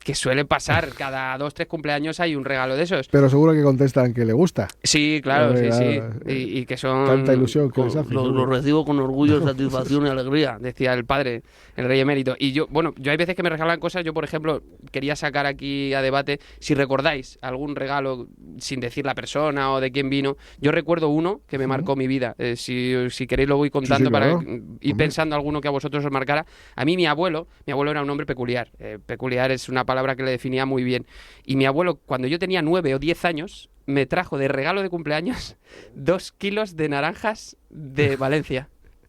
Que suele pasar, cada 2-3 cumpleaños hay un regalo de esos. Pero seguro que contestan que le gusta. Sí, claro, sí. Y que son... Tanta ilusión que les hace. Lo recibo con orgullo, satisfacción y alegría, decía el padre, el rey emérito. Y yo hay veces que me regalan cosas. Yo, por ejemplo, quería sacar aquí a debate, si recordáis algún regalo, sin decir la persona o de quién vino. Yo recuerdo uno que me marcó mi vida. Si queréis lo voy contando para ir pensando alguno que a vosotros os marcara. A mí mi abuelo era un hombre peculiar. Peculiar es una palabra palabra que le definía muy bien. Y mi abuelo, cuando yo tenía 9 o 10 años, me trajo de regalo de cumpleaños 2 kilos de naranjas de Valencia.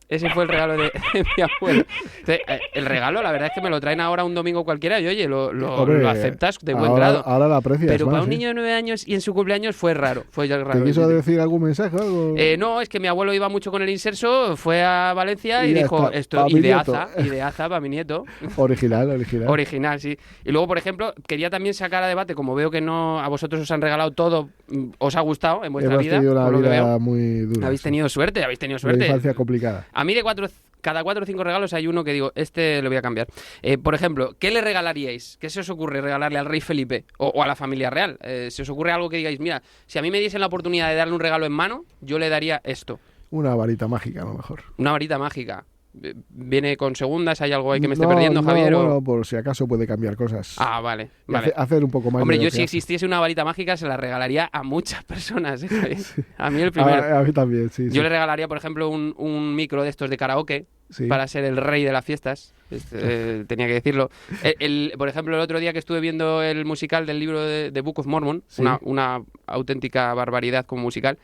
Ese fue el regalo de mi abuelo. Entonces, el regalo, la verdad es que me lo traen ahora un domingo cualquiera y, oye, lo aceptas de buen grado. Ahora lo aprecias. Pero más, para un niño de 9 años y en su cumpleaños fue raro. ¿Te quiso decir algún mensaje o algo? No, es que mi abuelo iba mucho con el inserso, fue a Valencia y dijo, esto ideaza para mi nieto. Original, sí. Y luego, por ejemplo, quería también sacar a debate, como veo que no a vosotros os han regalado todo, os ha gustado en vuestra vida. Hemos tenido una vida muy dura. Habéis tenido suerte. Una infancia complicada. A mí cada 4 o 5 regalos hay uno que digo, lo voy a cambiar. Por ejemplo, ¿qué le regalaríais? ¿Qué se os ocurre regalarle al rey Felipe o a la familia real? ¿Se os ocurre algo que digáis, mira, si a mí me diesen la oportunidad de darle un regalo en mano, yo le daría esto? Una varita mágica, a lo mejor. Una varita mágica. ¿Viene con segundas? ¿Hay algo ahí que me esté perdiendo, Javier? Bueno, por si acaso puede cambiar cosas. Vale. Hacer un poco más. Hombre, yo si existiese una varita mágica se la regalaría a muchas personas, Javier. Sí. A mí el primero. A mí también, sí. Yo le regalaría, por ejemplo, un micro de estos de karaoke para ser el rey de las fiestas. Tenía que decirlo. Por ejemplo, el otro día que estuve viendo el musical del libro de Book of Mormon, una auténtica barbaridad como musical,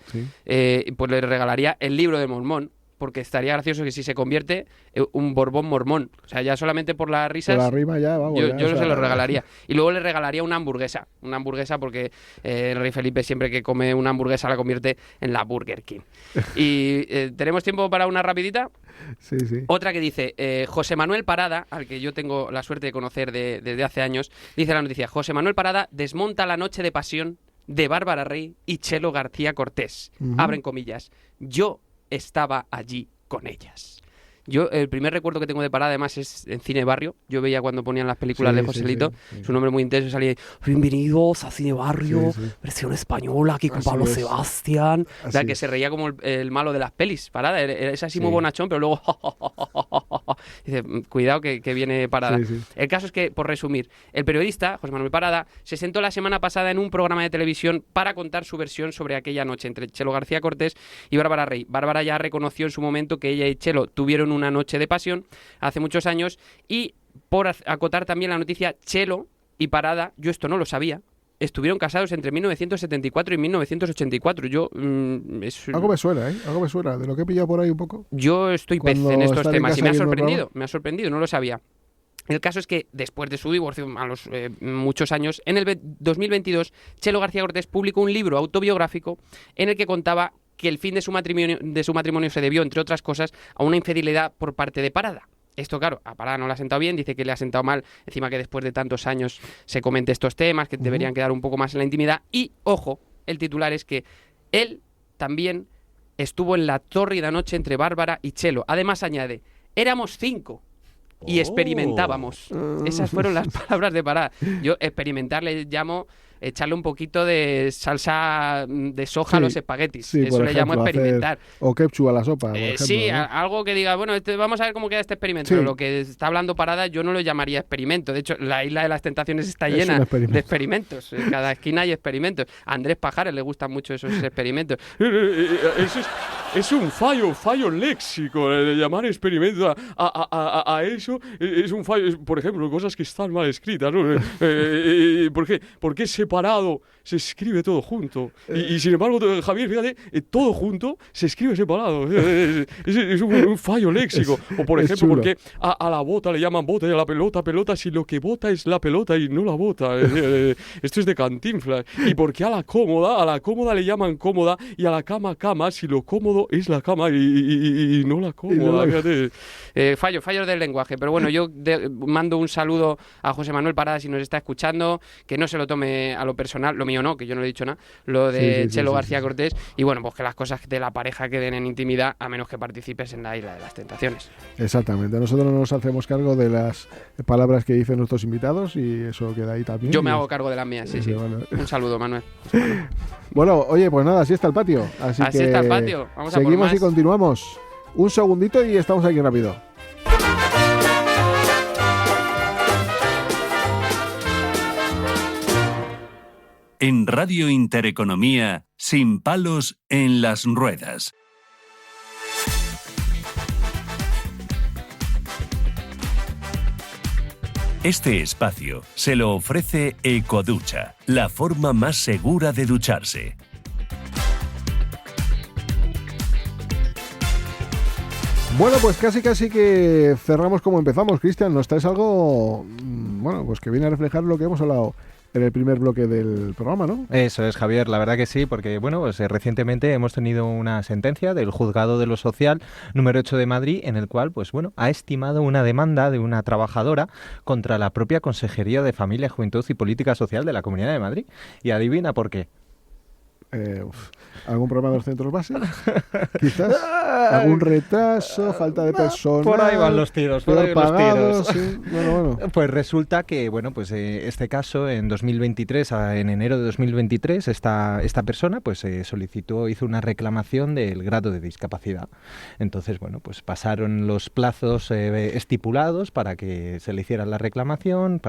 pues le regalaría el libro de Mormón. Porque estaría gracioso que si se convierte un Borbón mormón. O sea, ya solamente por las risas... Por la rima ya, vamos. Yo se lo regalaría. Y luego le regalaría una hamburguesa. Una hamburguesa porque el rey Felipe siempre que come una hamburguesa la convierte en la Burger King. Y ¿tenemos tiempo para una rapidita? Sí. Otra que dice, José Manuel Parada, al que yo tengo la suerte de conocer desde hace años, dice la noticia, José Manuel Parada desmonta la noche de pasión de Bárbara Rey y Chelo García Cortés. Abren comillas. Yo estaba allí con ellas. Yo, el primer recuerdo que tengo de Parada, además, es en Cine Barrio. Yo veía cuando ponían las películas de Joselito. Sí. Es un hombre muy intenso. Salía, bienvenidos a Cine Barrio, versión española, aquí con Pablo Sebastián. O sea, que se reía como el malo de las pelis. Parada, es así muy bonachón, pero luego... Dice, cuidado que viene Parada. El caso es que, por resumir, el periodista, José Manuel Parada, se sentó la semana pasada en un programa de televisión para contar su versión sobre aquella noche entre Chelo García Cortés y Bárbara Rey. Bárbara ya reconoció en su momento que ella y Chelo tuvieron una noche de pasión hace muchos años y, por acotar también la noticia, Chelo y Parada, yo esto no lo sabía, estuvieron casados entre 1974 y 1984. Algo me suena, Algo me suena. De lo que he pillado por ahí un poco. Yo estoy pez en estos temas y me ha sorprendido, no lo sabía. El caso es que después de su divorcio, a los muchos años, en el 2022, Chelo García Cortés publicó un libro autobiográfico en el que contaba que el fin de su matrimonio se debió, entre otras cosas, a una infidelidad por parte de Parada. Esto, claro, a Parada no le ha sentado bien, dice que le ha sentado mal, encima que después de tantos años se comente estos temas, que deberían quedar un poco más en la intimidad. Y, ojo, el titular es que él también estuvo en la tórrida noche entre Bárbara y Chelo. Además, añade, éramos 5 y experimentábamos. Esas fueron las palabras de Parada. Yo experimentar le llamo... echarle un poquito de salsa de soja a los espaguetis. Eso le llamo experimentar. O ketchup a la sopa, por ejemplo, sí, ¿no? Algo que diga, bueno, vamos a ver cómo queda este experimento. Pero lo que está hablando Parada yo no lo llamaría experimento. De hecho, la Isla de las Tentaciones está llena de experimentos. En cada esquina hay experimentos. A Andrés Pajares le gustan mucho esos experimentos. Es un fallo léxico llamar experimento a eso. Es un fallo, por ejemplo, cosas que están mal escritas, ¿no? ¿Por qué separado se escribe todo junto? Y sin embargo, Javier, fíjate, todo junto se escribe separado. Es un fallo léxico. O por ejemplo, ¿por qué a la bota le llaman bota y a la pelota si lo que bota es la pelota y no la bota? Esto es de Cantinflas. ¿Y por qué a la cómoda le llaman cómoda y a la cama si lo cómodo es la cama y no la cómoda? Fallos del lenguaje. Pero bueno, yo mando un saludo a José Manuel Parada si nos está escuchando, que no se lo tome a lo personal, lo mío no, que yo no he dicho nada, lo de Chelo García Cortés, y bueno, pues que las cosas de la pareja queden en intimidad, a menos que participes en la Isla de las Tentaciones. Exactamente, nosotros no nos hacemos cargo de las palabras que dicen nuestros invitados y eso queda ahí también. Yo me hago cargo de las mías, sí. Bueno. Un saludo, Manuel. Bueno, oye, pues nada, así está el patio. Así está el patio, vamos a por seguimos más. Y continuamos. Un segundito y estamos aquí rápido. En Radio Intereconomía, Sin palos en las ruedas. Este espacio se lo ofrece Ecoducha, la forma más segura de ducharse. Bueno, pues casi que cerramos como empezamos. Cristian, nos traes algo, bueno, pues que viene a reflejar lo que hemos hablado en el primer bloque del programa, ¿no? Eso es, Javier, la verdad que sí, porque bueno, pues recientemente hemos tenido una sentencia del Juzgado de lo Social número 8 de Madrid, en el cual, pues bueno, ha estimado una demanda de una trabajadora contra la propia Consejería de Familia, Juventud y Política Social de la Comunidad de Madrid. Y adivina por qué. ¿Algún problema de los centros base? Quizás. ¿Algún retraso? ¿Falta de personal? Por ahí van los tiros, por ahí van los tiros. Sí. Bueno. Pues resulta que, bueno, pues este caso en 2023, en enero de 2023, esta persona pues hizo una reclamación del grado de discapacidad. Entonces, bueno, pues pasaron los plazos estipulados para que se le hiciera la reclamación,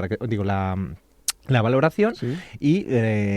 la valoración, sí. Y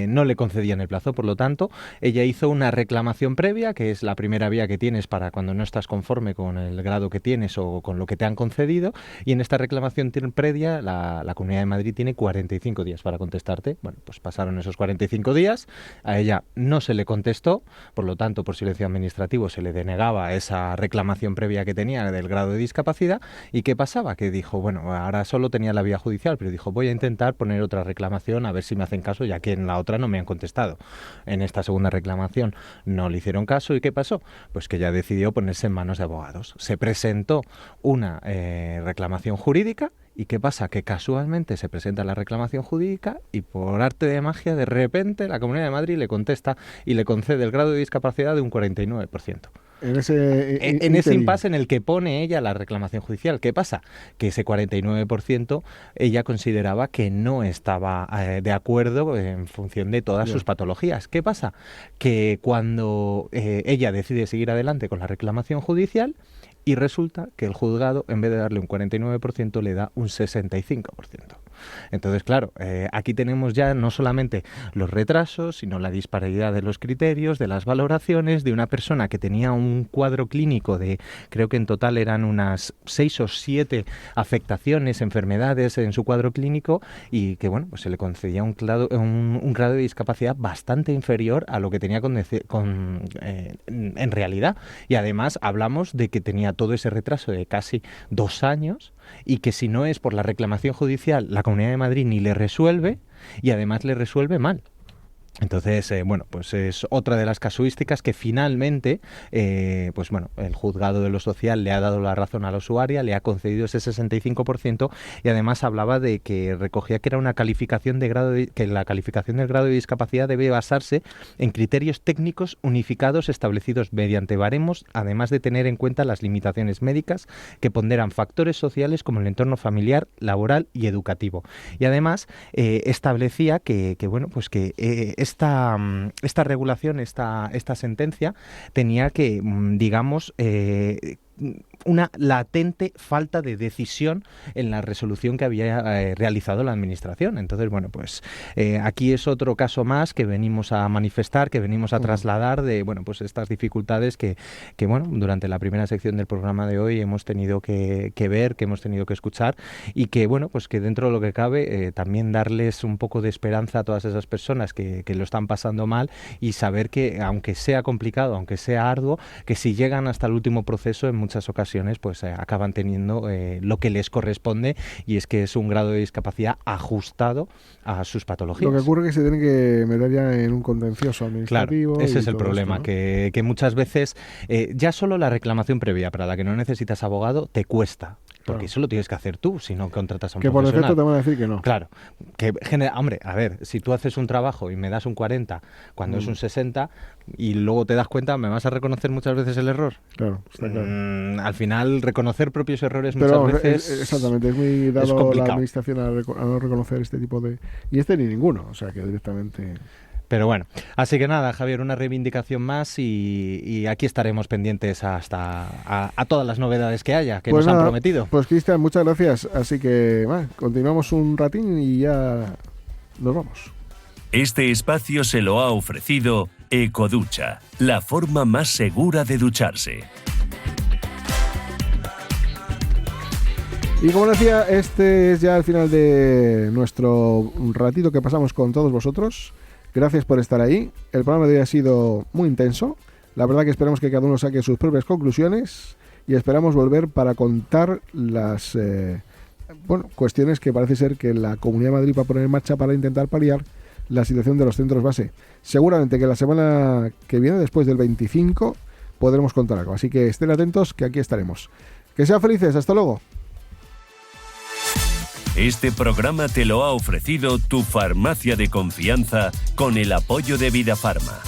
no le concedían el plazo. Por lo tanto, ella hizo una reclamación previa, que es la primera vía que tienes para cuando no estás conforme con el grado que tienes o con lo que te han concedido, y en esta reclamación previa la Comunidad de Madrid tiene 45 días para contestarte. Bueno, pues pasaron esos 45 días, a ella no se le contestó, por lo tanto, por silencio administrativo se le denegaba esa reclamación previa que tenía del grado de discapacidad. ¿Y qué pasaba? Que dijo, bueno, ahora solo tenía la vía judicial, pero dijo, voy a intentar poner otra reclamación a ver si me hacen caso, ya que en la otra no me han contestado. En esta segunda reclamación no le hicieron caso. ¿Y qué pasó? Pues que ya decidió ponerse en manos de abogados. Se presentó una reclamación jurídica. ¿Y qué pasa? Que casualmente se presenta la reclamación jurídica y por arte de magia, de repente, la Comunidad de Madrid le contesta y le concede el grado de discapacidad de un 49%. En ese impasse en el que pone ella la reclamación judicial. ¿Qué pasa? Que ese 49% ella consideraba que no estaba de acuerdo en función de todas sus patologías. ¿Qué pasa? Que cuando ella decide seguir adelante con la reclamación judicial, y resulta que el juzgado, en vez de darle un 49%, le da un 65%. Entonces, claro, aquí tenemos ya no solamente los retrasos, sino la disparidad de los criterios, de las valoraciones, de una persona que tenía un cuadro clínico de, creo que en total eran unas 6 o 7 afectaciones, enfermedades en su cuadro clínico, y que, bueno, pues se le concedía un grado de discapacidad bastante inferior a lo que tenía en realidad. Y además hablamos de que tenía todo ese retraso de casi 2 años, y que si no es por la reclamación judicial, la Comunidad de Madrid ni le resuelve, y además le resuelve mal. Entonces, bueno, pues es otra de las casuísticas que finalmente, pues bueno, el juzgado de lo social le ha dado la razón a la usuaria, le ha concedido ese 65%, y además hablaba de que recogía que era una calificación de grado que la calificación del grado de discapacidad debe basarse en criterios técnicos unificados establecidos mediante baremos, además de tener en cuenta las limitaciones médicas que ponderan factores sociales como el entorno familiar, laboral y educativo. Y además establecía que bueno, pues que esta regulación, esta sentencia tenía que, digamos, una latente falta de decisión en la resolución que había realizado la Administración. Entonces, bueno, pues aquí es otro caso más que venimos a manifestar, que venimos a trasladar de, bueno, pues estas dificultades que bueno, durante la primera sección del programa de hoy hemos tenido que ver, que hemos tenido que escuchar, y que, bueno, pues que dentro de lo que cabe también darles un poco de esperanza a todas esas personas que lo están pasando mal, y saber que, aunque sea complicado, aunque sea arduo, que si llegan hasta el último proceso, en muchas ocasiones pues acaban teniendo lo que les corresponde, y es que es un grado de discapacidad ajustado a sus patologías. Lo que ocurre es que se tienen que meter ya en un contencioso administrativo. Claro, ese es el problema, esto, ¿no? que muchas veces ya solo la reclamación previa, para la que no necesitas abogado, te cuesta. Porque eso lo tienes que hacer tú, si no contratas a un profesional. Que por defecto te van a decir que no. Claro. Hombre, a ver, si tú haces un trabajo y me das un 40 cuando es un 60 y luego te das cuenta, ¿me vas a reconocer muchas veces el error? Claro, está claro. Al final, reconocer propios errores pero muchas veces exactamente, es muy dado la Administración a no reconocer este tipo de... ni ninguno, o sea que directamente... Pero bueno, así que nada, Javier, una reivindicación más, y aquí estaremos pendientes hasta a todas las novedades que haya, que pues nos han prometido. Pues Cristian, muchas gracias. Así que continuamos un ratín y ya nos vamos. Este espacio se lo ha ofrecido Ecoducha, la forma más segura de ducharse. Y como decía, este es ya el final de nuestro ratito que pasamos con todos vosotros. Gracias por estar ahí. El programa de hoy ha sido muy intenso. La verdad que esperamos que cada uno saque sus propias conclusiones y esperamos volver para contar las cuestiones que parece ser que la Comunidad de Madrid va a poner en marcha para intentar paliar la situación de los centros base. Seguramente que la semana que viene, después del 25, podremos contar algo. Así que estén atentos, que aquí estaremos. Que sean felices. Hasta luego. Este programa te lo ha ofrecido tu farmacia de confianza con el apoyo de Vidafarma.